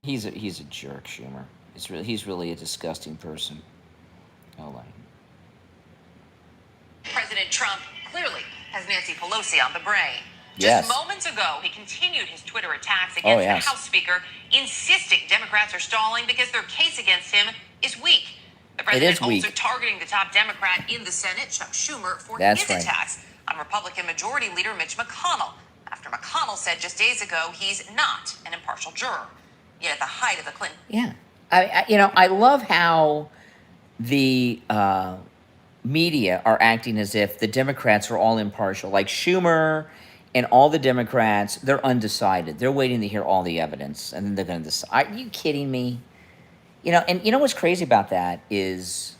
A: He's a jerk, Schumer. He's really a disgusting person. Hold on.
C: President Trump clearly has Nancy Pelosi on the brain.
A: Yes.
C: Just moments ago, he continued his Twitter attacks against the House Speaker, insisting Democrats are stalling because their case against him is weak. The president also targeting the top Democrat in the Senate, Chuck Schumer, for his attacks on Republican Majority Leader Mitch McConnell, after McConnell said just days ago he's not an impartial juror. Yet at the height of the Clinton...
A: Yeah. I love how the media are acting as if the Democrats are all impartial. Like Schumer and all the Democrats, they're undecided. They're waiting to hear all the evidence, and then they're going to decide. Are you kidding me? And what's crazy about that is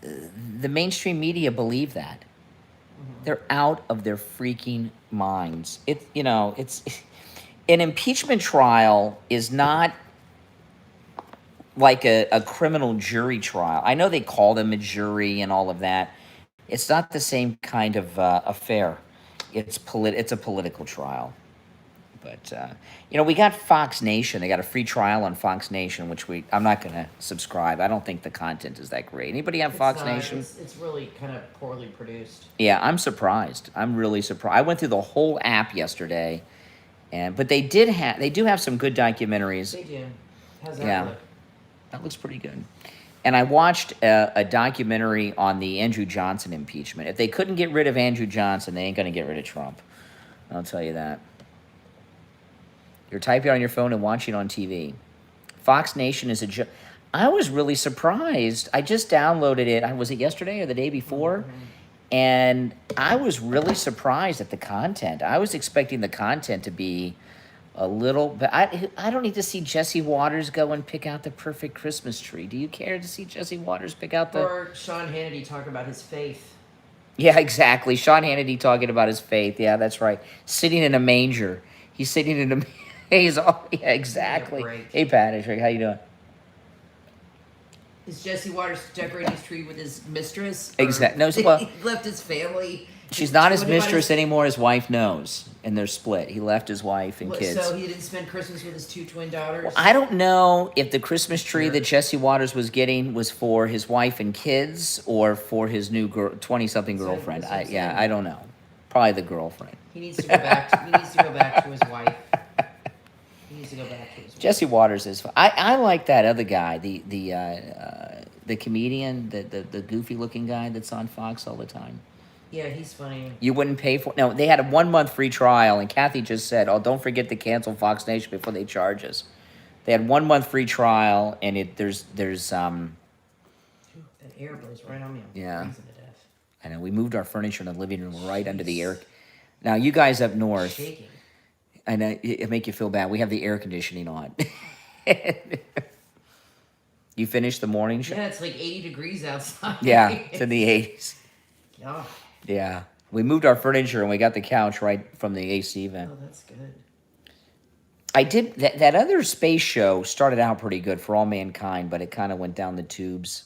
A: the mainstream media believe that. They're out of their freaking minds. It's an impeachment trial is not like a criminal jury trial. I know they call them a jury and all of that. It's not the same kind of affair. It's a political trial. But we got Fox Nation. They got a free trial on Fox Nation, which I'm not going to subscribe. I don't think the content is that great. Anybody have Fox Nation?
B: It's really kind of poorly produced.
A: Yeah, I'm surprised. I'm really surprised. I went through the whole app yesterday, but they do have some good documentaries.
B: They do. How's that look?
A: That looks pretty good. And I watched a documentary on the Andrew Johnson impeachment. If they couldn't get rid of Andrew Johnson, they ain't going to get rid of Trump. I'll tell you that. You're typing on your phone and watching on TV. Fox Nation is I was really surprised. I just downloaded it. Was it yesterday or the day before? Mm-hmm. And I was really surprised at the content. I was expecting the content to be a little, but I don't need to see Jesse Waters go and pick out the perfect Christmas tree. Do you care to see Jesse Waters pick out
B: or Sean Hannity talk about his faith?
A: Yeah, exactly. Sean Hannity talking about his faith. Yeah, that's right. Sitting in a manger. He's sitting in a. Yeah, exactly. Hey, Patrick, how you doing?
B: Is Jesse Waters decorating his tree with his mistress?
A: Exactly. No, well,
B: he left his family.
A: She's not his mistress anymore. His wife knows, and they're split. He left his wife and kids.
B: So he didn't spend Christmas with his 2 twin daughters?
A: Well, I don't know if the Christmas tree that Jesse Waters was getting was for his wife and kids or for his new 20-something girlfriend. I don't know. Probably the girlfriend.
B: He needs to go back. He needs to go back to his wife.
A: Jesse Waters is. I like that other guy, the comedian, the goofy looking guy that's on Fox all the time.
B: Yeah, he's funny.
A: You wouldn't pay for. No, they had a 1-month free trial, and Kathy just said, "Oh, don't forget to cancel Fox Nation before they charge us." They had 1-month free trial, and there's
B: that air blows right on me.
A: Yeah, I know. We moved our furniture in the living room right under the air. Now you guys up north.
B: Shaking.
A: I know it make you feel bad. We have the air conditioning on. You finished the morning show?
B: Yeah, it's like 80 degrees outside.
A: Yeah, it's in the 80s.
B: God.
A: Yeah. We moved our furniture and we got the couch right from the AC vent.
B: Oh, that's good.
A: I did that other space show started out pretty good For All Mankind, but it kind of went down the tubes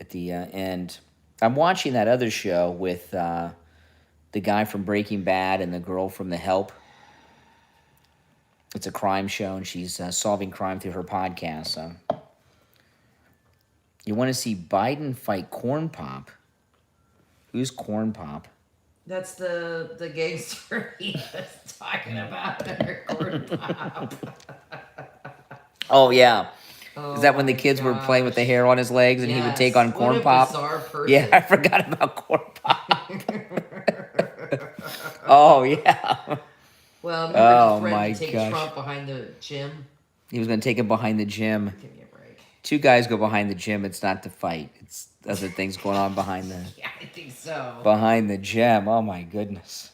A: at the end. I'm watching that other show with the guy from Breaking Bad and the girl from The Help. It's a crime show, and she's solving crime through her podcast. You want to see Biden fight Corn Pop? Who's Corn Pop?
B: That's the gangster he was talking about. Corn Pop.
A: Oh, yeah.
B: Oh,
A: is that when the kids were playing with the hair on his legs and he would take on Corn Pop?
B: Bizarre person.
A: Yeah, I forgot about Corn Pop. Oh, yeah.
B: Well, remember he threatened to take Trump behind the gym?
A: He was going to take him behind the gym.
B: Give me a break.
A: 2 guys go behind the gym. It's not to fight. It's other things going on behind the...
B: Yeah, I think so.
A: Behind the gym. Oh, my goodness.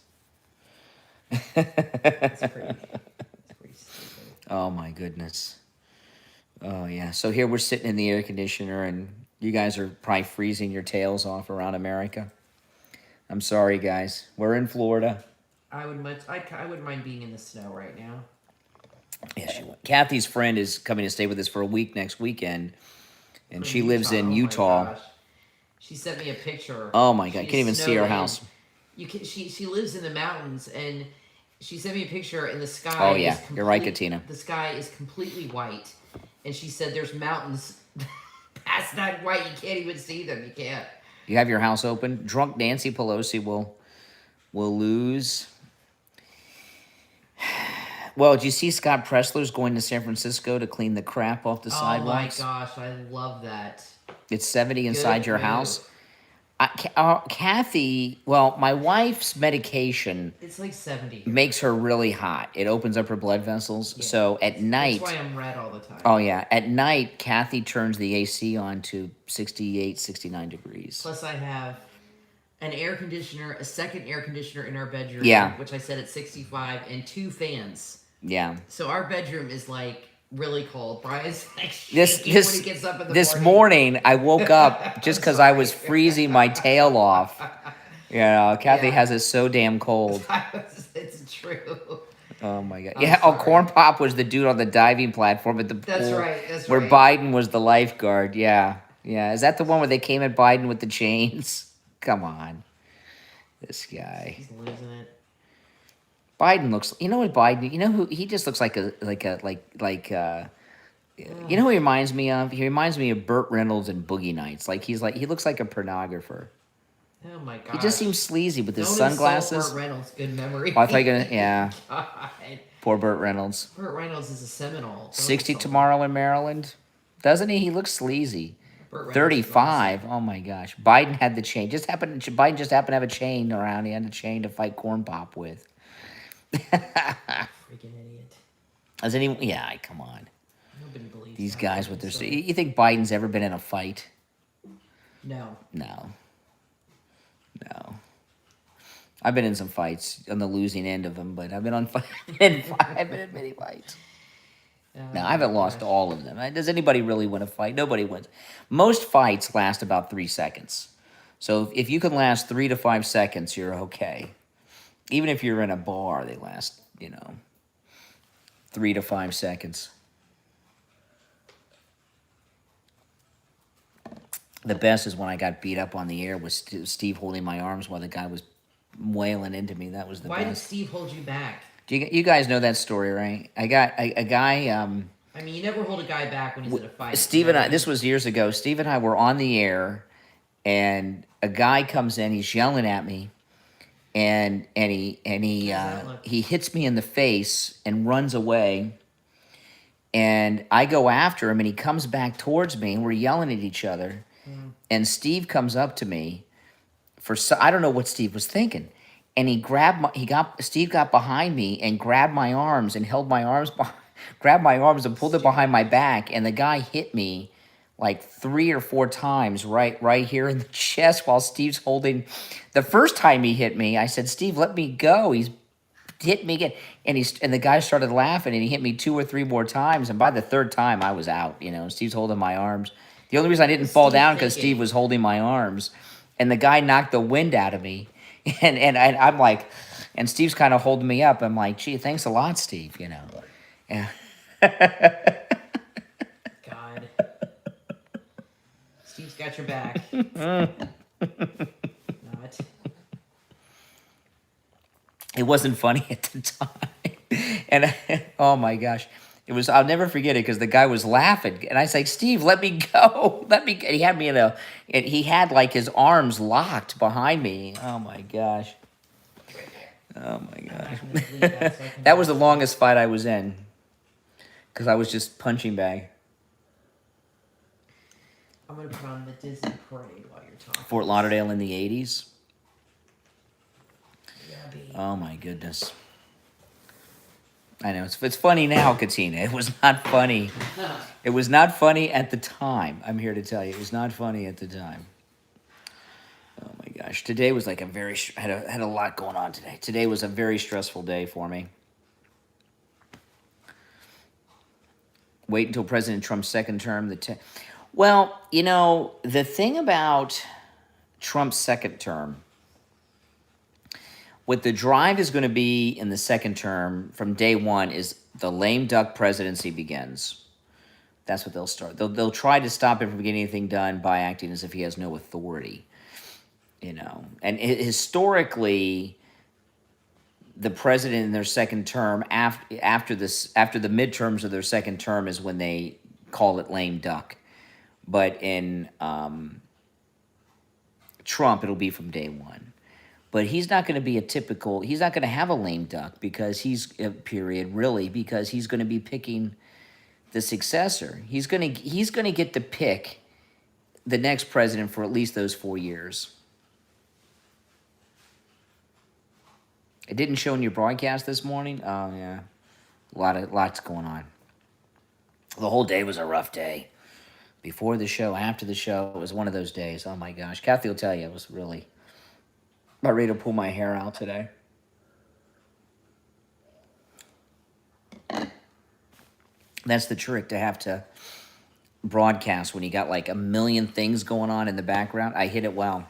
B: That's pretty stupid.
A: Oh, my goodness. Oh, yeah. So here we're sitting in the air conditioner, and you guys are probably freezing your tails off around America. I'm sorry, guys. We're in Florida.
B: I wouldn't mind being in the snow right now.
A: Yes, she would. Kathy's friend is coming to stay with us for a week next weekend, and she lives in Utah.
B: My gosh. She sent me a picture.
A: Oh my God! Can't even see her house.
B: She lives in the mountains, and she sent me a picture, and the sky.
A: Oh yeah, you're right, Katina.
B: The sky is completely white, and she said there's mountains past that white. You can't even see them. You can't.
A: You have your house open. Drunk Nancy Pelosi will lose. Well, did you see Scott Pressler's going to San Francisco to clean the crap off the sidewalks?
B: Oh my gosh, I love that.
A: It's 70 inside your house. Kathy, well, my wife's medication
B: It's like 70.
A: makes her really hot. It opens up her blood vessels.
B: Yeah.
A: So at night.
B: That's why I'm red all the time.
A: Oh, yeah. At night, Kathy turns the AC on to 68, 69 degrees.
B: Plus, I have an air conditioner, a second air conditioner in our bedroom,
A: Yeah.
B: which I set at 65, and 2 fans.
A: Yeah.
B: So our bedroom is like really cold. Brian's like
A: This
B: shaking when he gets up in the
A: morning, I woke up just because I was freezing my tail off. You know, Kathy
B: Yeah.
A: has it so damn cold.
B: It's true.
A: Oh my god!
B: I'm
A: Yeah,
B: sorry.
A: Corn Pop was the dude on the diving platform at the pool.
B: That's right. That's
A: where
B: right.
A: Biden was the lifeguard. Yeah, yeah. Is that the one where they came at Biden with the chains? Come on, this guy.
B: He's losing it.
A: Biden looks. You know what Biden? You know who? He just looks like a. You know who he reminds me of? He reminds me of Burt Reynolds in Boogie Nights. He looks like a pornographer.
B: Oh my god.
A: He just seems sleazy with his
B: Don't
A: sunglasses.
B: insult Burt Reynolds. Good memory.
A: Oh, I thought you were gonna. Yeah,
B: God.
A: poor Burt Reynolds.
B: Burt Reynolds is a Seminole. Don't
A: 60
B: insult him.
A: tomorrow in Maryland. Doesn't he? He looks sleazy.
B: Burt Reynolds is
A: 35. Oh my gosh. Biden had the chain. Biden just happened to have a chain around. He had a chain to fight Corn Pop with.
B: Freaking idiot.
A: Has anyone? Yeah, come on.
B: Nobody believes
A: These
B: that.
A: guys with their.
B: So-
A: You think Biden's ever been in a fight?
B: No.
A: No. No. I've been in some fights on the losing end of them, but I've been on. I've been in many fights. No, I haven't lost all of them. Does anybody really win a fight? Nobody wins. Most fights last about 3 seconds. So if you can last 3 to 5 seconds, you're okay. Even if you're in a bar, they last, 3 to 5 seconds. The best is when I got beat up on the air with Steve holding my arms while the guy was wailing into me. That was the
B: Why did
A: best.
B: Steve hold you back?
A: You guys know that story, right? I got a guy.
B: I mean, you never hold a guy back when he's in a fight.
A: Steve and I. This was years ago. Steve and I were on the air, and a guy comes in. He's yelling at me, and he hits me in the face and runs away. And I go after him, and he comes back towards me, and we're yelling at each other. And Steve comes up to me I don't know what Steve was thinking. And Steve got behind me and grabbed my arms and held my arms, grabbed my arms and pulled it behind my back. And the guy hit me like 3 or 4 times right here in the chest while Steve's holding. The first time he hit me, I said, "Steve, let me go." He's hit me again. And the guy started laughing and he hit me 2 or 3 more times. And by the 3rd time I was out, Steve's holding my arms. The only reason I didn't fall down because Steve was holding my arms. And the guy knocked the wind out of me. And I'm like, and Steve's kind of holding me up. I'm like, gee, thanks a lot, Steve, Yeah.
B: God. Steve's got your back. Not.
A: It wasn't funny at the time. And oh my gosh. I'll never forget it because the guy was laughing. And I say, "Steve, let me go. Let me go." He had me he had like his arms locked behind me. Oh my gosh. Oh my gosh. That was the longest fight I was in. Because I was just punching bag.
B: I'm going to put on the Disney parade while you're talking.
A: Fort Lauderdale in the 80s.
B: Yeah, baby.
A: Oh my goodness. I know, it's funny now, Katina. It was not funny. It was not funny at the time. I'm here to tell you, it was not funny at the time. Oh my gosh. Today was like had a lot going on today. Today was a very stressful day for me. Wait until President Trump's second term. Well, the thing about Trump's second term, what the drive is going to be in the second term from day one is the lame duck presidency begins. That's what they'll start. They'll try to stop him from getting anything done by acting as if he has no authority. And historically, the president in their second term after the midterms of their second term is when they call it lame duck. But in Trump, it'll be from day one. But he's not going to be he's not going to have a lame duck because because he's going to be picking the successor. He's going to get to pick the next president for at least those 4 years. It didn't show in your broadcast this morning? Oh, yeah. Lots going on. The whole day was a rough day. Before the show, after the show, it was one of those days. Oh, my gosh. Kathy will tell you, it was really about ready to pull my hair out today. That's the trick, to have to broadcast when you got like a million things going on in the background. I hit it well.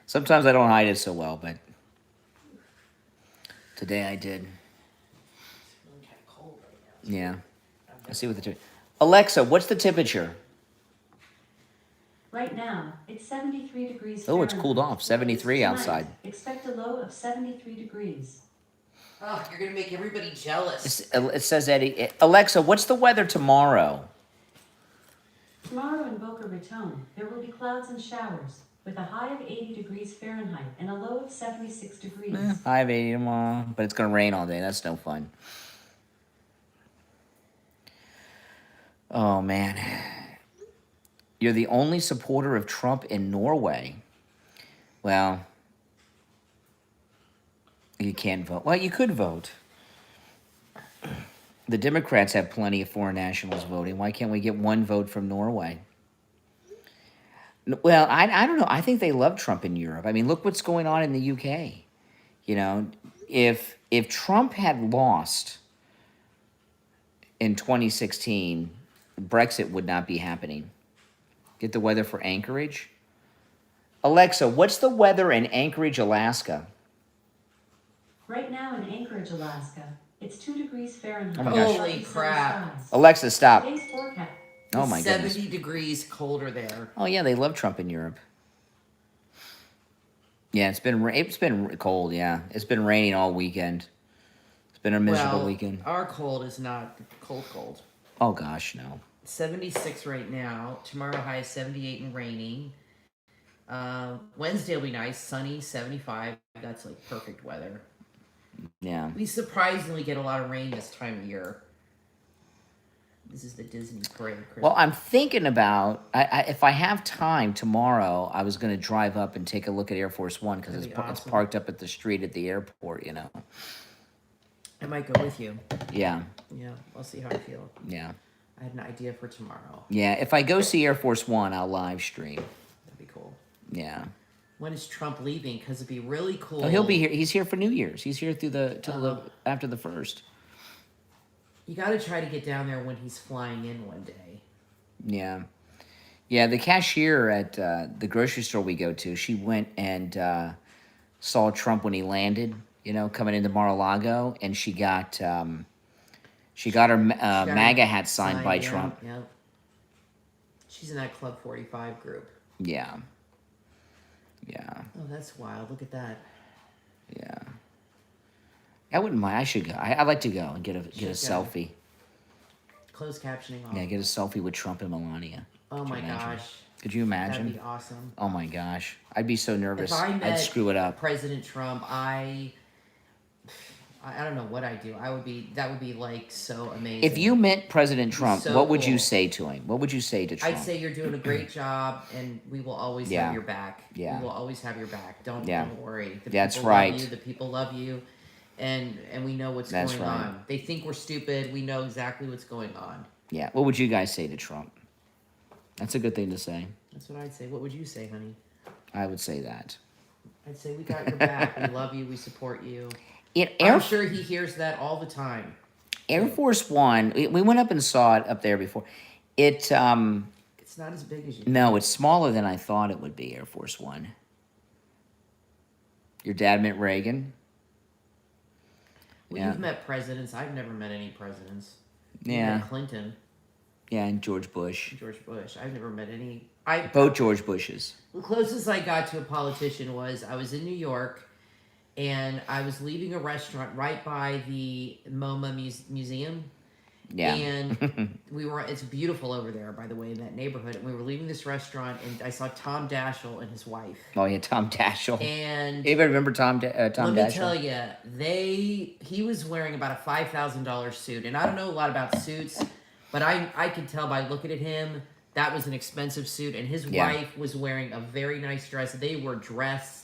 A: Sometimes I don't hide it so well, but today I did.
B: It's really kind of cold right now.
A: Yeah. Let's see what the Alexa, what's the temperature?
D: Right now, it's 73 degrees.
A: Oh, it's cooled off. 73 outside.
D: Expect a low of 73 degrees.
B: Oh, you're gonna make everybody jealous.
A: It says Eddie. Alexa, what's the weather tomorrow?
D: Tomorrow in Boca Raton, there will be clouds and showers, with a high of 80 degrees Fahrenheit and a low of 76 degrees.
A: High of 80 tomorrow, but it's going to rain all day. That's no fun. Oh, man. You're the only supporter of Trump in Norway. Well, you can't vote. Well, you could vote. The Democrats have plenty of foreign nationals voting. Why can't we get one vote from Norway? Well, I don't know. I think they love Trump in Europe. I mean, look what's going on in the UK. You know, if Trump had lost in 2016, Brexit would not be happening. Get the weather for Anchorage. Alexa, what's the weather in Anchorage, Alaska?
D: Right now in Anchorage, Alaska, it's 2 degrees Fahrenheit.
A: Oh my gosh.
B: Holy crap.
A: Alexa, stop.
D: Today's forecast.
A: Oh my goodness.
B: 70 degrees colder there.
A: Oh yeah, they love Trump in Europe. Yeah, it's been cold. Yeah, it's been raining all weekend. It's been a miserable weekend.
B: Our cold is not cold.
A: Oh gosh, no.
B: 76 right now. Tomorrow high is 78 and raining. Wednesday will be nice, sunny, 75. That's like perfect weather.
A: Yeah.
B: We surprisingly get a lot of rain this time of year. This is the Disney parade.
A: Well, I'm thinking about, if I have time tomorrow, I was going to drive up and take a look at Air Force One because it's
B: awesome.
A: parked up at the street at the airport, you know.
B: I might go with you.
A: Yeah.
B: Yeah, I'll see how I feel.
A: Yeah.
B: I had an idea for tomorrow.
A: Yeah, if I go see Air Force One, I'll live stream.
B: That'd be cool.
A: Yeah.
B: When is Trump leaving? Because it'd be really cool.
A: Oh, he'll be here. He's here for New Year's. He's here after the 1st.
B: You got to try to get down there when he's flying in one day.
A: Yeah. Yeah, the cashier at the grocery store we go to, she went and saw Trump when he landed, you know, coming into Mar-a-Lago, and she got her MAGA hat signed by Trump.
B: Yep. She's in that Club 45 group.
A: Yeah. Yeah.
B: Oh, that's wild. Look at that.
A: Yeah. I wouldn't mind. I should go. I'd like to go and get a selfie.
B: Closed captioning off.
A: Yeah, get a selfie with Trump and Melania.
B: Oh my gosh.
A: Could you imagine?
B: That'd be awesome.
A: Oh my gosh. I'd be so nervous.
B: If I met
A: I'd screw it up.
B: President Trump, I don't know what I'd do. That would be like so amazing.
A: If you met President Trump,
B: so
A: what would you
B: cool.
A: say to him? What would you say to Trump?
B: I'd say you're doing a great job, and we will always have your back.
A: Yeah.
B: We will always have your back. Don't worry.
A: That's
B: people
A: right.
B: Love you, the people love you, and we know what's
A: That's
B: going
A: right.
B: on. They think we're stupid. We know exactly what's going on.
A: Yeah. What would you guys say to Trump? That's a good thing to say.
B: That's what I'd say. What would you say, honey?
A: I would say that.
B: I'd say we got your back. We love you. We support you.
A: I'm
B: I'm sure he hears that all the time.
A: Air Force One, we went up and saw it up there before.
B: It's not as big as you think.
A: No, it's smaller than I thought it would be, Air Force One. Your dad met Reagan?
B: Well,
A: Yeah.
B: you've met presidents. I've never met any presidents. You
A: Yeah.
B: met Clinton,
A: Yeah, and George Bush.
B: George Bush. I've never met any.
A: Both George Bushes.
B: The closest I got to a politician was I was in New York, and I was leaving a restaurant right by the MoMA Museum.
A: Yeah.
B: And it's beautiful over there, by the way, in that neighborhood. And we were leaving this restaurant, and I saw Tom Daschle and his wife.
A: Oh, yeah, Tom Daschle.
B: And
A: Anybody remember Tom Daschle?
B: let me tell you, he was wearing about a $5,000 suit. And I don't know a lot about suits, but I could tell by looking at him, that was an expensive suit. And his wife was wearing a very nice dress. They were dressed.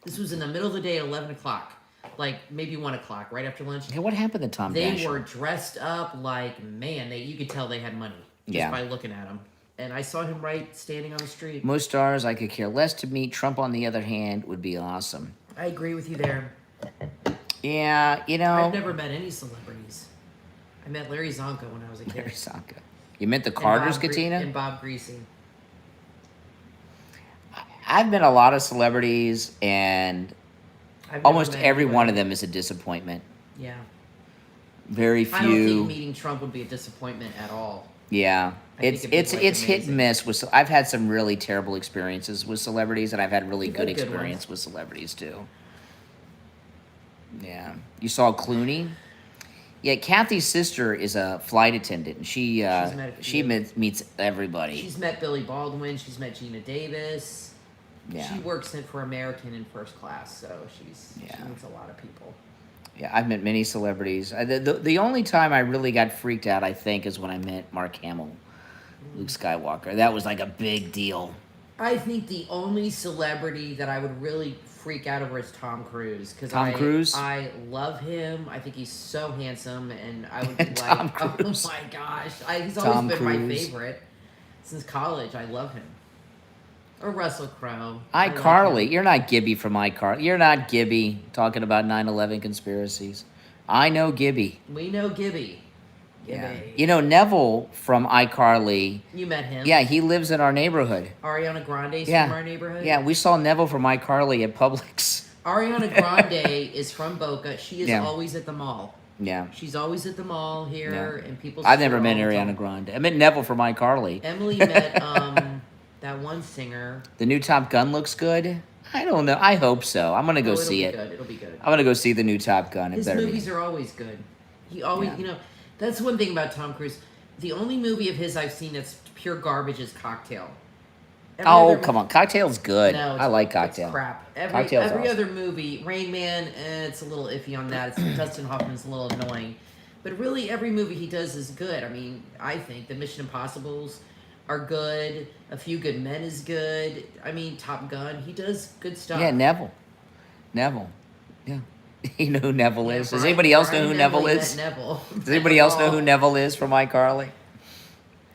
B: This was in the middle of the day at 11 o'clock. like maybe 1 o'clock, right after lunch.
A: Yeah, what happened to Tom
B: They
A: Daschle?
B: were dressed up like, man, you could tell they had money just by looking at them. And I saw him standing on the street.
A: Most stars I could care less to meet. Trump, on the other hand, would be awesome.
B: I agree with you there.
A: Yeah, you know.
B: I've never met any celebrities. I met Larry Zonka when I was a kid.
A: Larry Zonka. You met the Carters, Katina?
B: And Bob Greasy.
A: I've met a lot of celebrities, and almost every one of them is a disappointment.
B: Yeah.
A: Very few.
B: I don't think meeting Trump would be a disappointment at all.
A: Yeah, it's hit and
B: amazing.
A: miss. With I've had some really terrible experiences with celebrities, and I've had really good experience with celebrities too. Yeah, you saw Clooney. Yeah, Kathy's sister is a flight attendant, and she meets everybody.
B: She's met Billy Baldwin. She's met Gina Davis.
A: Yeah.
B: She works for American in first class, so she meets a lot of people.
A: Yeah, I've met many celebrities. The only time I really got freaked out, I think, is when I met Mark Hamill, Luke Skywalker. That was like a big deal.
B: I think the only celebrity that I would really freak out over is Tom Cruise.
A: Cruise?
B: I love him. I think he's so handsome, and I would be like,
A: Cruise.
B: oh my gosh. He's always been my favorite since college. I love him. Or Russell Crowe.
A: iCarly. You're not Gibby from iCarly. You're not Gibby talking about 9/11 conspiracies. I know Gibby.
B: We know Gibby.
A: Yeah. You know Neville from iCarly.
B: You met him.
A: Yeah, he lives in our neighborhood.
B: Ariana Grande's from our neighborhood.
A: Yeah, we saw Neville from iCarly at Publix.
B: Ariana Grande is from Boca. She is always at the mall.
A: Yeah.
B: She's always at the mall here, and people.
A: I've never met Ariana Grande. I met Neville from iCarly.
B: Emily met that one singer.
A: The new Top Gun looks good. I don't know. I hope so. I'm gonna go see it.
B: It'll be good.
A: I'm gonna go see the new Top Gun.
B: His movies are always good. He always, that's one thing about Tom Cruise. The only movie of his I've seen that's pure garbage is Cocktail.
A: Come on, Cocktail's good.
B: No,
A: I like Cocktail.
B: It's crap. Every
A: awesome.
B: other movie, Rain Man, it's a little iffy on that. Dustin Hoffman's a little annoying, but really every movie he does is good. I mean, I think the Mission Impossibles are good. A Few Good Men is good. I mean, Top Gun, he does good stuff.
A: Yeah, Neville. Yeah. You know who Neville is? Does anybody else know who Neville is? Does anybody else know who Neville is from iCarly?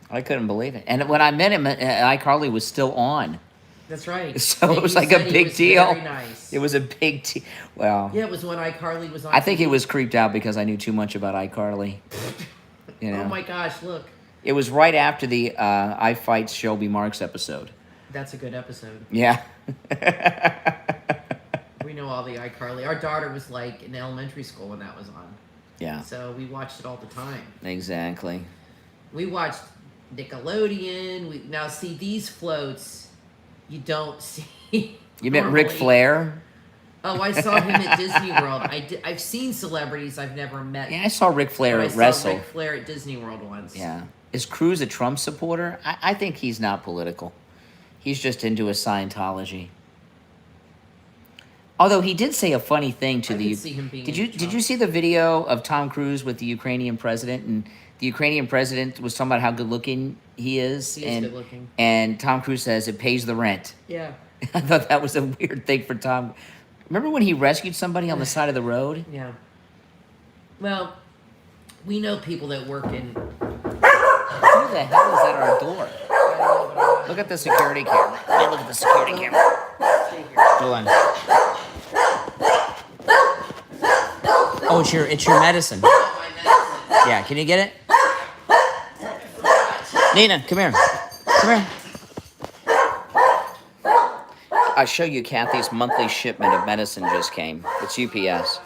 A: I couldn't believe it. And when I met him, iCarly was still on.
B: That's right.
A: So it was like a big deal.
B: Very nice.
A: It was a big deal. Well,
B: yeah, it was when iCarly was on.
A: I think he was creeped out because I knew too much about iCarly. You know?
B: Oh my gosh, look.
A: It was right after the I Fight Shelby Marks episode.
B: That's a good episode.
A: Yeah.
B: We know all the iCarly. Our daughter was like in elementary school when that was on.
A: Yeah.
B: So we watched it all the time.
A: Exactly.
B: We watched Nickelodeon. Now see these floats, you don't see.
A: You met Ric Flair?
B: Oh, I saw him at Disney World. I've seen celebrities I've never met.
A: Yeah, I saw Ric Flair wrestle.
B: I saw Ric Flair at Disney World once.
A: Yeah. Is Cruz a Trump supporter? I think he's not political. He's just into his Scientology. Although he did say a funny thing to the. Did you see the video of Tom Cruise with the Ukrainian president? And the Ukrainian president was talking about how good looking he is.
B: He is good looking.
A: And Tom Cruise says it pays the rent.
B: Yeah.
A: I thought that was a weird thing for Tom. Remember when he rescued somebody on the side of the road?
B: Yeah. Well, we know people that work in.
A: Who the hell is at our door? Look at the security camera. Let me look at the security camera. Hold on. Oh, it's your medicine. Yeah, can you get it? Nina, come here. Come here. I'll show you Kathy's monthly shipment of medicine just came. It's UPS.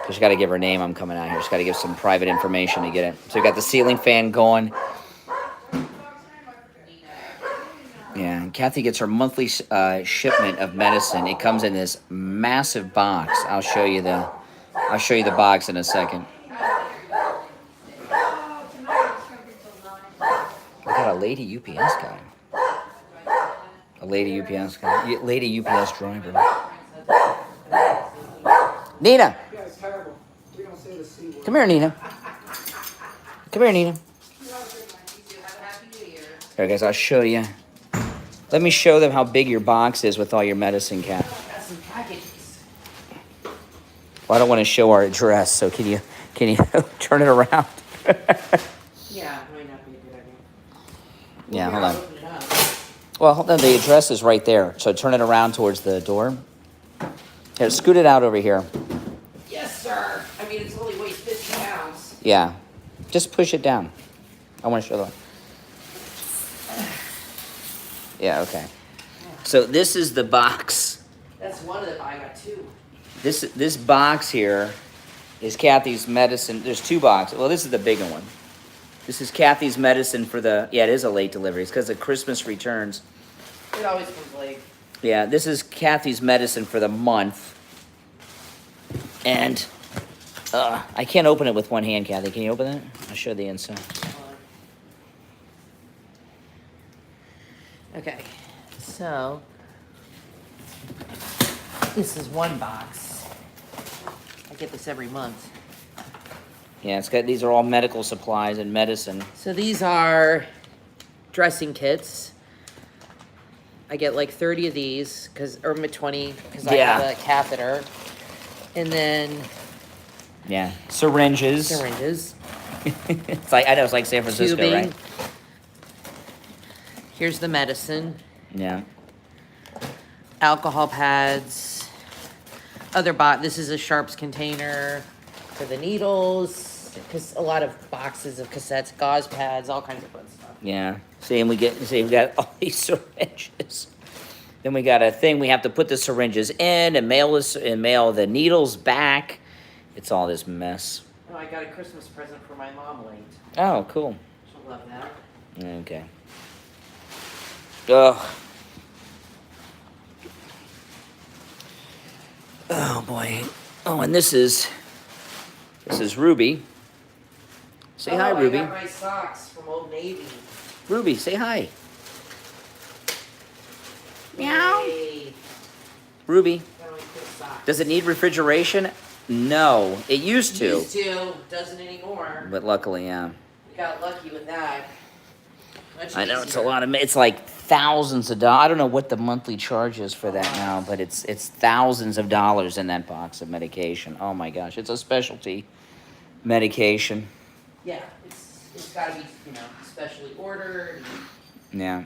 A: She's got to give her name. I'm coming out here. She's got to give some private information to get it. So we got the ceiling fan going. Yeah, and Kathy gets her monthly shipment of medicine. It comes in this massive box. I'll show you the box in a second. We got a lady UPS guy. A lady UPS guy. Lady UPS driver. Nina. Come here, Nina. Come here, Nina. All right, guys, I'll show you. Let me show them how big your box is with all your medicine, Kat.
B: Got some packages.
A: Well, I don't want to show our address, so can you turn it around?
B: Yeah, it might not be a good idea.
A: Yeah,
B: Here,
A: hold
B: I'll
A: on.
B: open it up.
A: Well, hold on. The address is right there, so turn it around towards the door. Here, scoot it out over here.
B: Yes, sir. I mean, it's only weighs 50 pounds.
A: Yeah, just push it down. I want to show the. Yeah, okay. So this is the box.
B: That's one of them. I got two.
A: This box here is Kathy's medicine. There's two boxes. Well, this is the bigger one. This is Kathy's medicine for the. Yeah, it is a late delivery. It's because of Christmas returns.
B: It always comes late.
A: Yeah, this is Kathy's medicine for the month. And I can't open it with one hand, Kathy. Can you open it? I'll show the inside.
B: Okay, so this is one box. I get this every month.
A: Yeah, it's got. These are all medical supplies and medicine.
B: So these are dressing kits. I get like 30 of these, or 20, because I have a catheter. And then
A: Yeah, syringes. It's like I know it's like San Francisco,
B: tubing.
A: right?
B: Here's the medicine.
A: Yeah.
B: Alcohol pads. This is a Sharps container for the needles. Because a lot of boxes of cassettes, gauze pads, all kinds of fun stuff.
A: Yeah. See, we got all these syringes. Then we got a thing we have to put the syringes in and mail the needles back. It's all this mess.
B: Oh, I got a Christmas present for my mom late.
A: Oh, cool.
B: She'll love that.
A: Okay. Ugh. Oh boy. Oh, and this is Ruby. Say hi, Ruby.
B: I got my socks from Old Navy.
A: Ruby, say hi.
B: Meow.
A: Ruby,
B: Got my cool socks.
A: does it need refrigeration? No, it used to.
B: Used to, doesn't anymore.
A: But luckily, yeah.
B: We got lucky with that. Much
A: I know it's a
B: easier.
A: lot of. It's like thousands of dollars. I don't know what the monthly charge is for that now, but it's thousands of dollars in that box of medication. Oh my gosh, it's a specialty medication.
B: Yeah, it's got to be, specially ordered.
A: Yeah,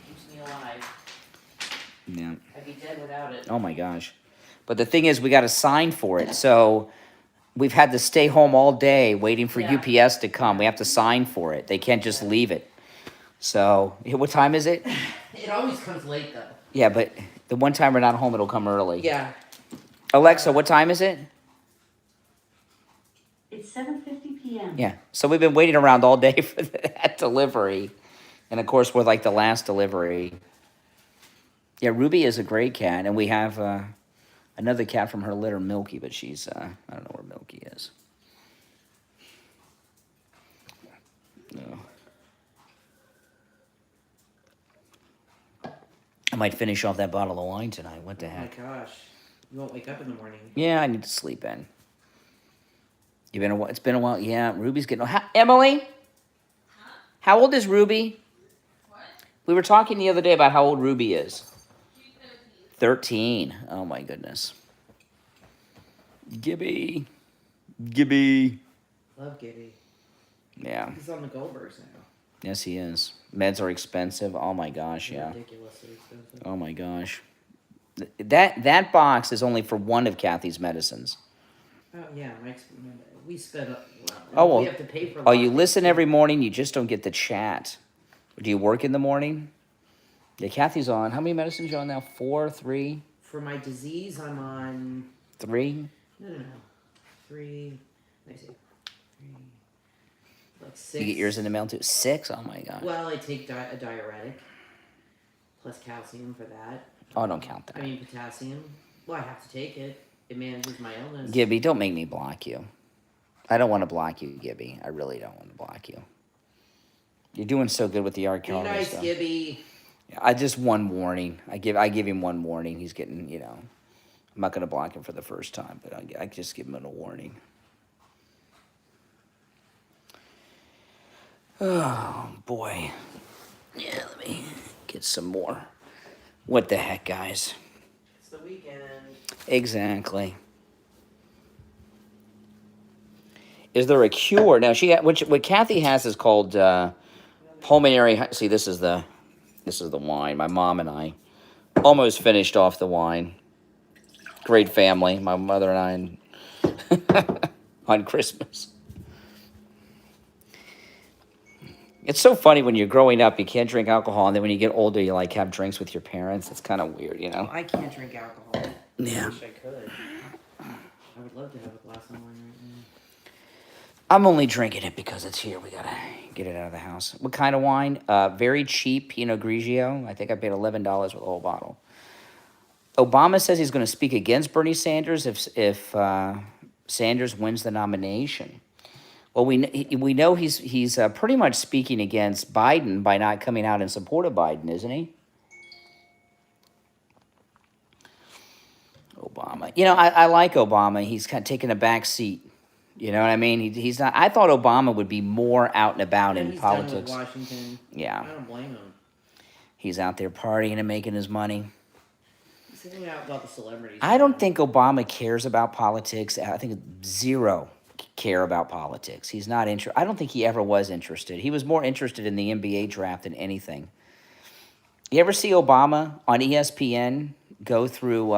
B: Keeps me alive.
A: yeah.
B: I'd be dead without it.
A: Oh my gosh. But the thing is, we got to sign for it. So we've had to stay home all day waiting for
B: Yeah.
A: UPS to come. We have to sign for it. They can't just leave it. So, what time is it?
B: It always comes late, though.
A: Yeah, but the one time we're not home, it'll come early.
B: Yeah.
A: Alexa, what time is it?
D: It's 7:50 p.m.
A: Yeah. So we've been waiting around all day for that delivery. And of course, we're like the last delivery. Yeah, Ruby is a great cat. And we have another cat from her litter, Milky, but she's, I don't know where Milky is. No. I might finish off that bottle of wine tonight. What the heck?
B: Oh my gosh. You won't wake up in the morning.
A: Yeah, I need to sleep in. It's been a while. Yeah, Ruby's getting. Emily, how old is Ruby?
E: What?
A: We were talking the other day about how old Ruby is.
E: She's 13.
A: 13. Oh my goodness. Gibby.
B: Love Gibby.
A: Yeah.
B: He's on the Goldbergs now.
A: Yes, he is. Meds are expensive. Oh my gosh. Yeah.
B: Ridiculously expensive.
A: Oh my gosh. That box is only for one of Kathy's medicines.
B: Oh, yeah. We spent
A: Oh,
B: we have to pay for a
A: Oh,
B: lot
A: you
B: of
A: listen
B: things.
A: every morning. You just don't get the chat. Do you work in the morning? Yeah, Kathy's on. How many medicines are you on now? 4, 3,
B: For my disease, I'm on...
A: 3?
B: No. 3... Let me see. 3... Like 6.
A: You get yours in the mail too? 6? Oh my gosh.
B: Well, I take a diuretic. Plus calcium for that.
A: Oh, don't count
B: I
A: that.
B: mean potassium. Well, I have to take it. It manages my illness.
A: Gibby, don't make me block you. I don't want to block you, Gibby. I really don't want to block you. You're doing so good with the
B: Be
A: archaeology
B: nice,
A: stuff.
B: Gibby.
A: I just one warning. I give him one warning. He's getting, I'm not going to block him for the first time, but I just give him a warning. Oh, boy. Yeah, let me get some more. What the heck, guys?
B: It's the weekend.
A: Exactly. Is there a cure? Now, what Kathy has is called pulmonary. See, this is the wine. My mom and I almost finished off the wine. Great family, my mother and I, on Christmas. It's so funny when you're growing up, you can't drink alcohol, and then when you get older, you like have drinks with your parents. It's kind of weird, you know.
B: I can't drink alcohol.
A: Yeah.
B: I wish I could. I would love to have a glass of wine right now.
A: I'm only drinking it because it's here. We gotta get it out of the house. What kind of wine? Very cheap Pinot Grigio. I think I paid $11 for the whole bottle. Obama says he's going to speak against Bernie Sanders if Sanders wins the nomination. Well, we know he's pretty much speaking against Biden by not coming out in support of Biden, isn't he? Obama. You know, I like Obama. He's kind of taking a back seat. You know what I mean? He's not. I thought Obama would be more out and about in politics.
B: Done with Washington.
A: Yeah.
B: I don't blame him.
A: He's out there partying and making his money.
B: He's hanging out with all the celebrities.
A: I don't think Obama cares about politics. I think zero care about politics. He's not interested. I don't think he ever was interested. He was more interested in the NBA draft than anything. You ever see Obama on ESPN go through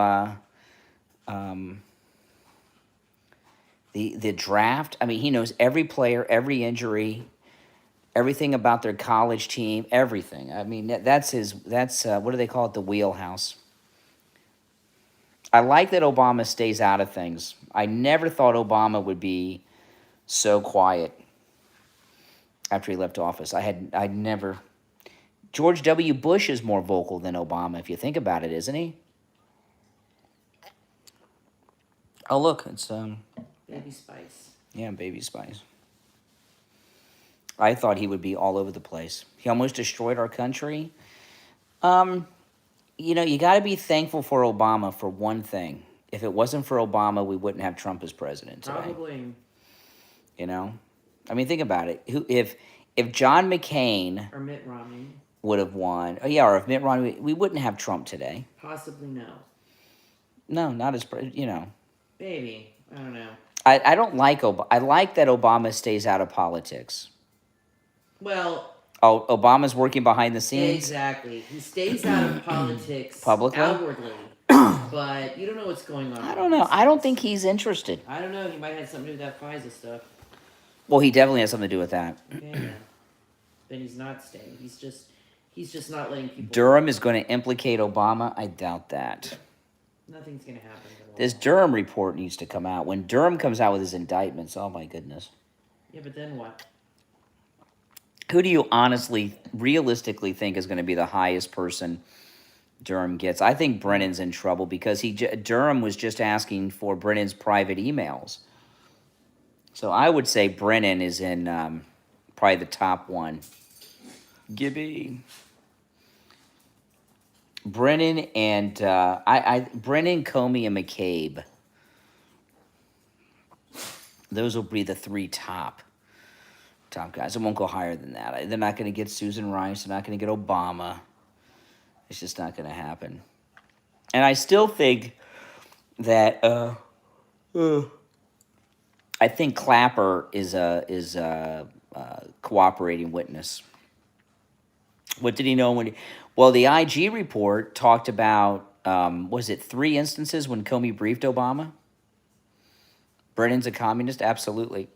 A: the draft? I mean, he knows every player, every injury, everything about their college team, everything. I mean, that's what do they call it? The wheelhouse. I like that Obama stays out of things. I never thought Obama would be so quiet after he left office. I never. George W. Bush is more vocal than Obama, if you think about it, isn't he? Oh, look, it's
B: Baby Spice.
A: Yeah, Baby Spice. I thought he would be all over the place. He almost destroyed our country. You know, you got to be thankful for Obama for one thing. If it wasn't for Obama, we wouldn't have Trump as president today.
B: Probably.
A: You know? I mean, think about it. If John McCain
B: or Mitt Romney
A: would have won, or if Mitt Romney, we wouldn't have Trump today.
B: Possibly no.
A: No, not as, you know.
B: Maybe. I don't know.
A: I don't like Obama. I like that Obama stays out of politics.
B: Well...
A: Oh, Obama's working behind the scenes?
B: Exactly. He stays out of politics
A: publicly,
B: outwardly, but you don't know what's going on.
A: I don't know. I don't think he's interested.
B: I don't know. He might have something to do with that FISA stuff.
A: Well, he definitely has something to do with that.
B: Yeah. Then he's not staying. He's just not letting people...
A: Durham is going to implicate Obama? I doubt that.
B: Nothing's going to happen.
A: This Durham report needs to come out. When Durham comes out with his indictments, oh my goodness.
B: Yeah, but then what?
A: Who do you honestly, realistically think is going to be the highest person Durham gets? I think Brennan's in trouble because Durham was just asking for Brennan's private emails. So I would say Brennan is in probably the top one. Gibby. Brennan and Brennan, Comey, and McCabe. Those will be the three top guys. It won't go higher than that. They're not going to get Susan Rice. They're not going to get Obama. It's just not going to happen. And I still think that I think Clapper is a cooperating witness. What did he know when? Well, the IG report talked about was it 3 instances when Comey briefed Obama? Brennan's a communist, absolutely.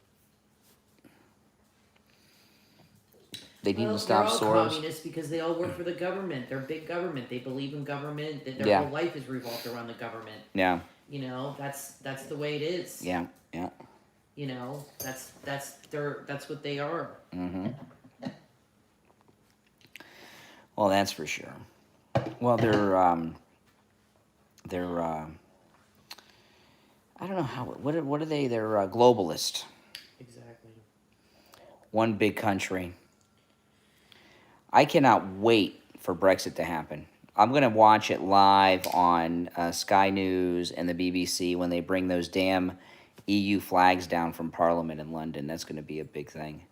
A: They need to stop Soros.
B: They're all communists because they all work for the government. They're big government. They believe in government. Their whole life is revolved around the government.
A: Yeah.
B: You know, that's the way it is.
A: Yeah. Yeah.
B: You know, that's what they are.
A: Mm-hmm. Well, that's for sure. Well, they're I don't know how. What are they? They're globalist.
B: Exactly.
A: One big country. I cannot wait for Brexit to happen. I'm going to watch it live on Sky News and the BBC when they bring those damn EU flags down from Parliament in London. That's going to be a big thing.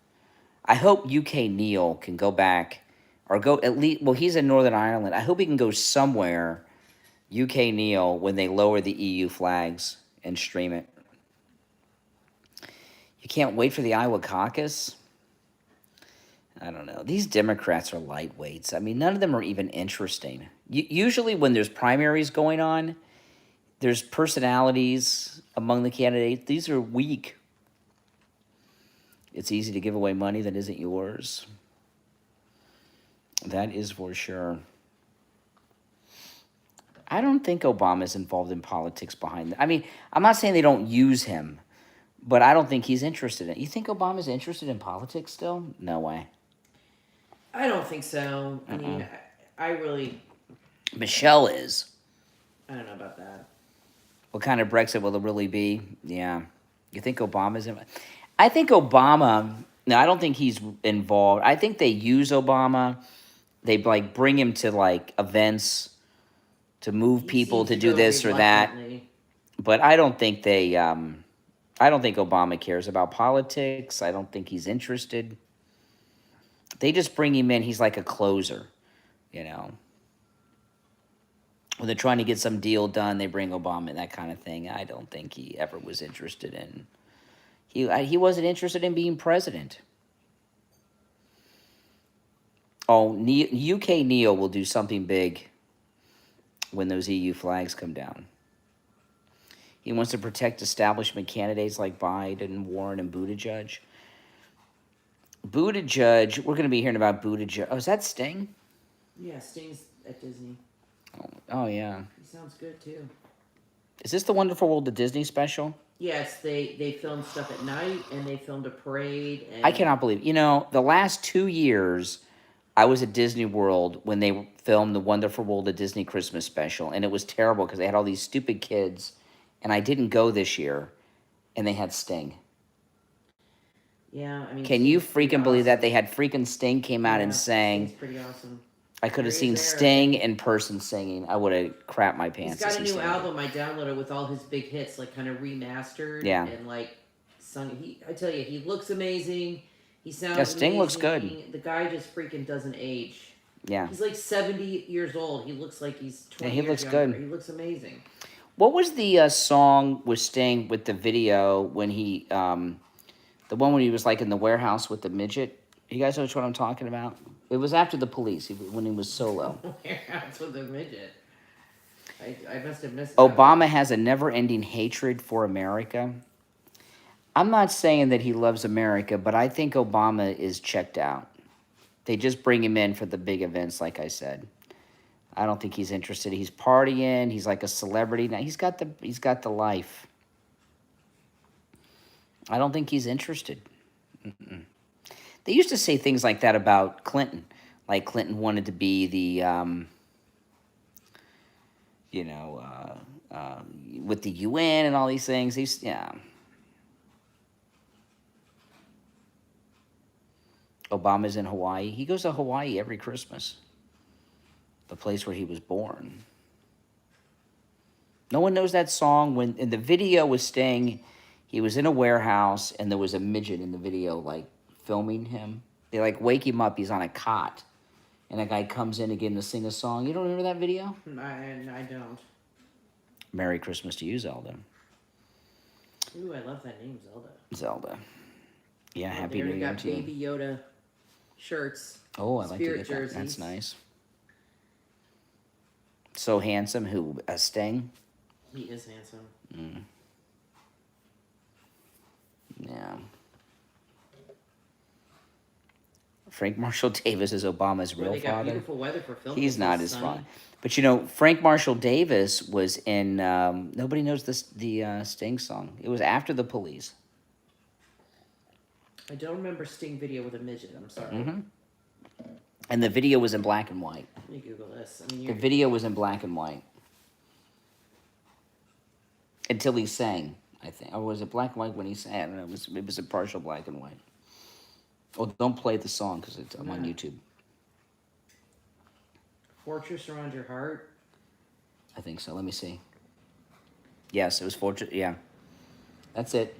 A: I hope UK Neil can go back or go at least... Well, he's in Northern Ireland. I hope he can go somewhere, UK Neil, when they lower the EU flags and stream it. You can't wait for the Iowa caucus? I don't know. These Democrats are lightweights. I mean, none of them are even interesting. Usually when there's primaries going on, there's personalities among the candidates. These are weak. It's easy to give away money that isn't yours. That is for sure. I don't think Obama's involved in politics behind that. I mean, I'm not saying they don't use him, but I don't think he's interested in it. You think Obama's interested in politics still? No way.
B: I don't think so. I mean, I really...
A: Michelle is.
B: I don't know about that.
A: What kind of Brexit will it really be? Yeah. You think Obama's in? I think Obama... No, I don't think he's involved. I think they use Obama. They, like, bring him to, like, events to move people to do this or that. But I don't think they... I don't think Obama cares about politics. I don't think he's interested. They just bring him in. He's like a closer, you know. When they're trying to get some deal done, they bring Obama in, that kind of thing. I don't think he ever was interested in... He wasn't interested in being president. Oh, UK Neo will do something big when those EU flags come down. He wants to protect establishment candidates like Biden, Warren, and Buttigieg. Buttigieg, we're going to be hearing about Buttigieg. Oh, is that Sting?
B: Yeah, Sting's at Disney.
A: Oh, yeah.
B: He sounds good, too.
A: Is this the Wonderful World of Disney special?
B: Yes, they filmed stuff at night, and they filmed a parade. And...
A: I cannot believe... You know, the last 2 years, I was at Disney World when they filmed the Wonderful World of Disney Christmas special, and it was terrible because they had all these stupid kids, and I didn't go this year, and they had Sting.
B: Yeah, I mean...
A: Can you freaking believe that? They had freaking Sting came out and sang...
B: Sting's pretty awesome.
A: I could have seen Sting in person singing. I would have crapped my pants.
B: He's got a new album I downloaded with all his big hits, like kind of remastered.
A: Yeah.
B: And like sung. I tell you, he looks amazing. He sounds.
A: Yeah, Sting
B: amazing.
A: looks good.
B: The guy just freaking doesn't age.
A: Yeah.
B: He's like 70 years old. He looks like he's 20
A: he
B: years
A: looks
B: younger.
A: good.
B: He looks amazing.
A: What was the song with Sting with the video when he, the one when he was like in the warehouse with the midget? You guys know which one I'm talking about? It was after the police, when he was solo.
B: Warehouse with a midget. I must have missed
A: Obama has a never-ending hatred for America. I'm not saying that he loves America, but I think Obama is checked out. They just bring him in for the big events, like I said. I don't think he's interested. He's partying. He's like a celebrity now. He's got the life. I don't think he's interested. They used to say things like that about Clinton. Like Clinton wanted to be the, with the UN and all these things. Obama's in Hawaii. He goes to Hawaii every Christmas. The place where he was born. No one knows that song. When in the video was Sting, he was in a warehouse and there was a midget in the video, like, filming him. They, like, wake him up. He's on a cot. And a guy comes in again to sing a song. You don't remember that video?
B: I don't.
A: Merry Christmas to you, Zelda.
B: Ooh, I love that name, Zelda.
A: Zelda. Yeah,
B: Oh,
A: Happy New Year
B: got
A: to you.
B: Baby Yoda shirts.
A: Oh, I like to get that.
B: Jerseys.
A: That's nice. So handsome. Who? A Sting?
B: He is handsome.
A: Yeah. Frank Marshall Davis is Obama's real
B: They got
A: father.
B: beautiful weather for filming.
A: He's not his father. But you know, Frank Marshall Davis was in. Nobody knows the Sting song. It was after the police.
B: I don't remember Sting video with a midget. I'm sorry.
A: Mm-hmm. And the video was in black and white.
B: Let me Google this. I mean,
A: The video was in black and white. Until he sang, I think. Or was it black and white when he sang? I don't know. It was a partial black and white. Oh, don't play the song because I'm on YouTube.
B: Fortress Around Your Heart.
A: I think so. Let me see. Yes, it was Fortress. Yeah. That's it.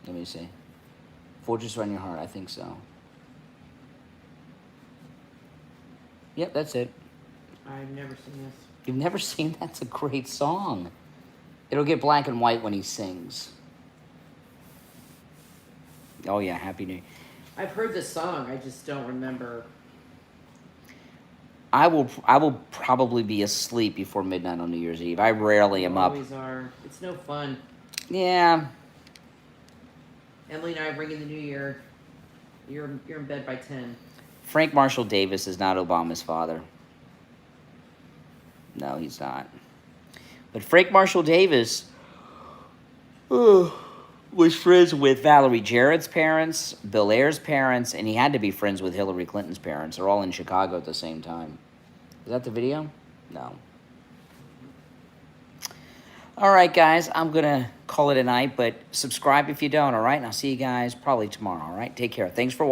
A: Let me see. Fortress Around Your Heart. I think so. Yep, that's it.
B: I've never seen this.
A: You've never seen? That's a great song. It'll get black and white when he sings. Oh yeah, Happy New Year.
B: I've heard the song. I just don't remember.
A: I will probably be asleep before midnight on New Year's Eve. I rarely am up.
B: Always are. It's no fun.
A: Yeah.
B: Emily and I bring in the new year. You're in bed by 10.
A: Frank Marshall Davis is not Obama's father. No, he's not. But Frank Marshall Davis was friends with Valerie Jarrett's parents, Bill Ayer's parents, and he had to be friends with Hillary Clinton's parents. They're all in Chicago at the same time. Is that the video? No. All right, guys, I'm going to call it a night, but subscribe if you don't, all right? And I'll see you guys probably tomorrow, all right? Take care. Thanks for watching.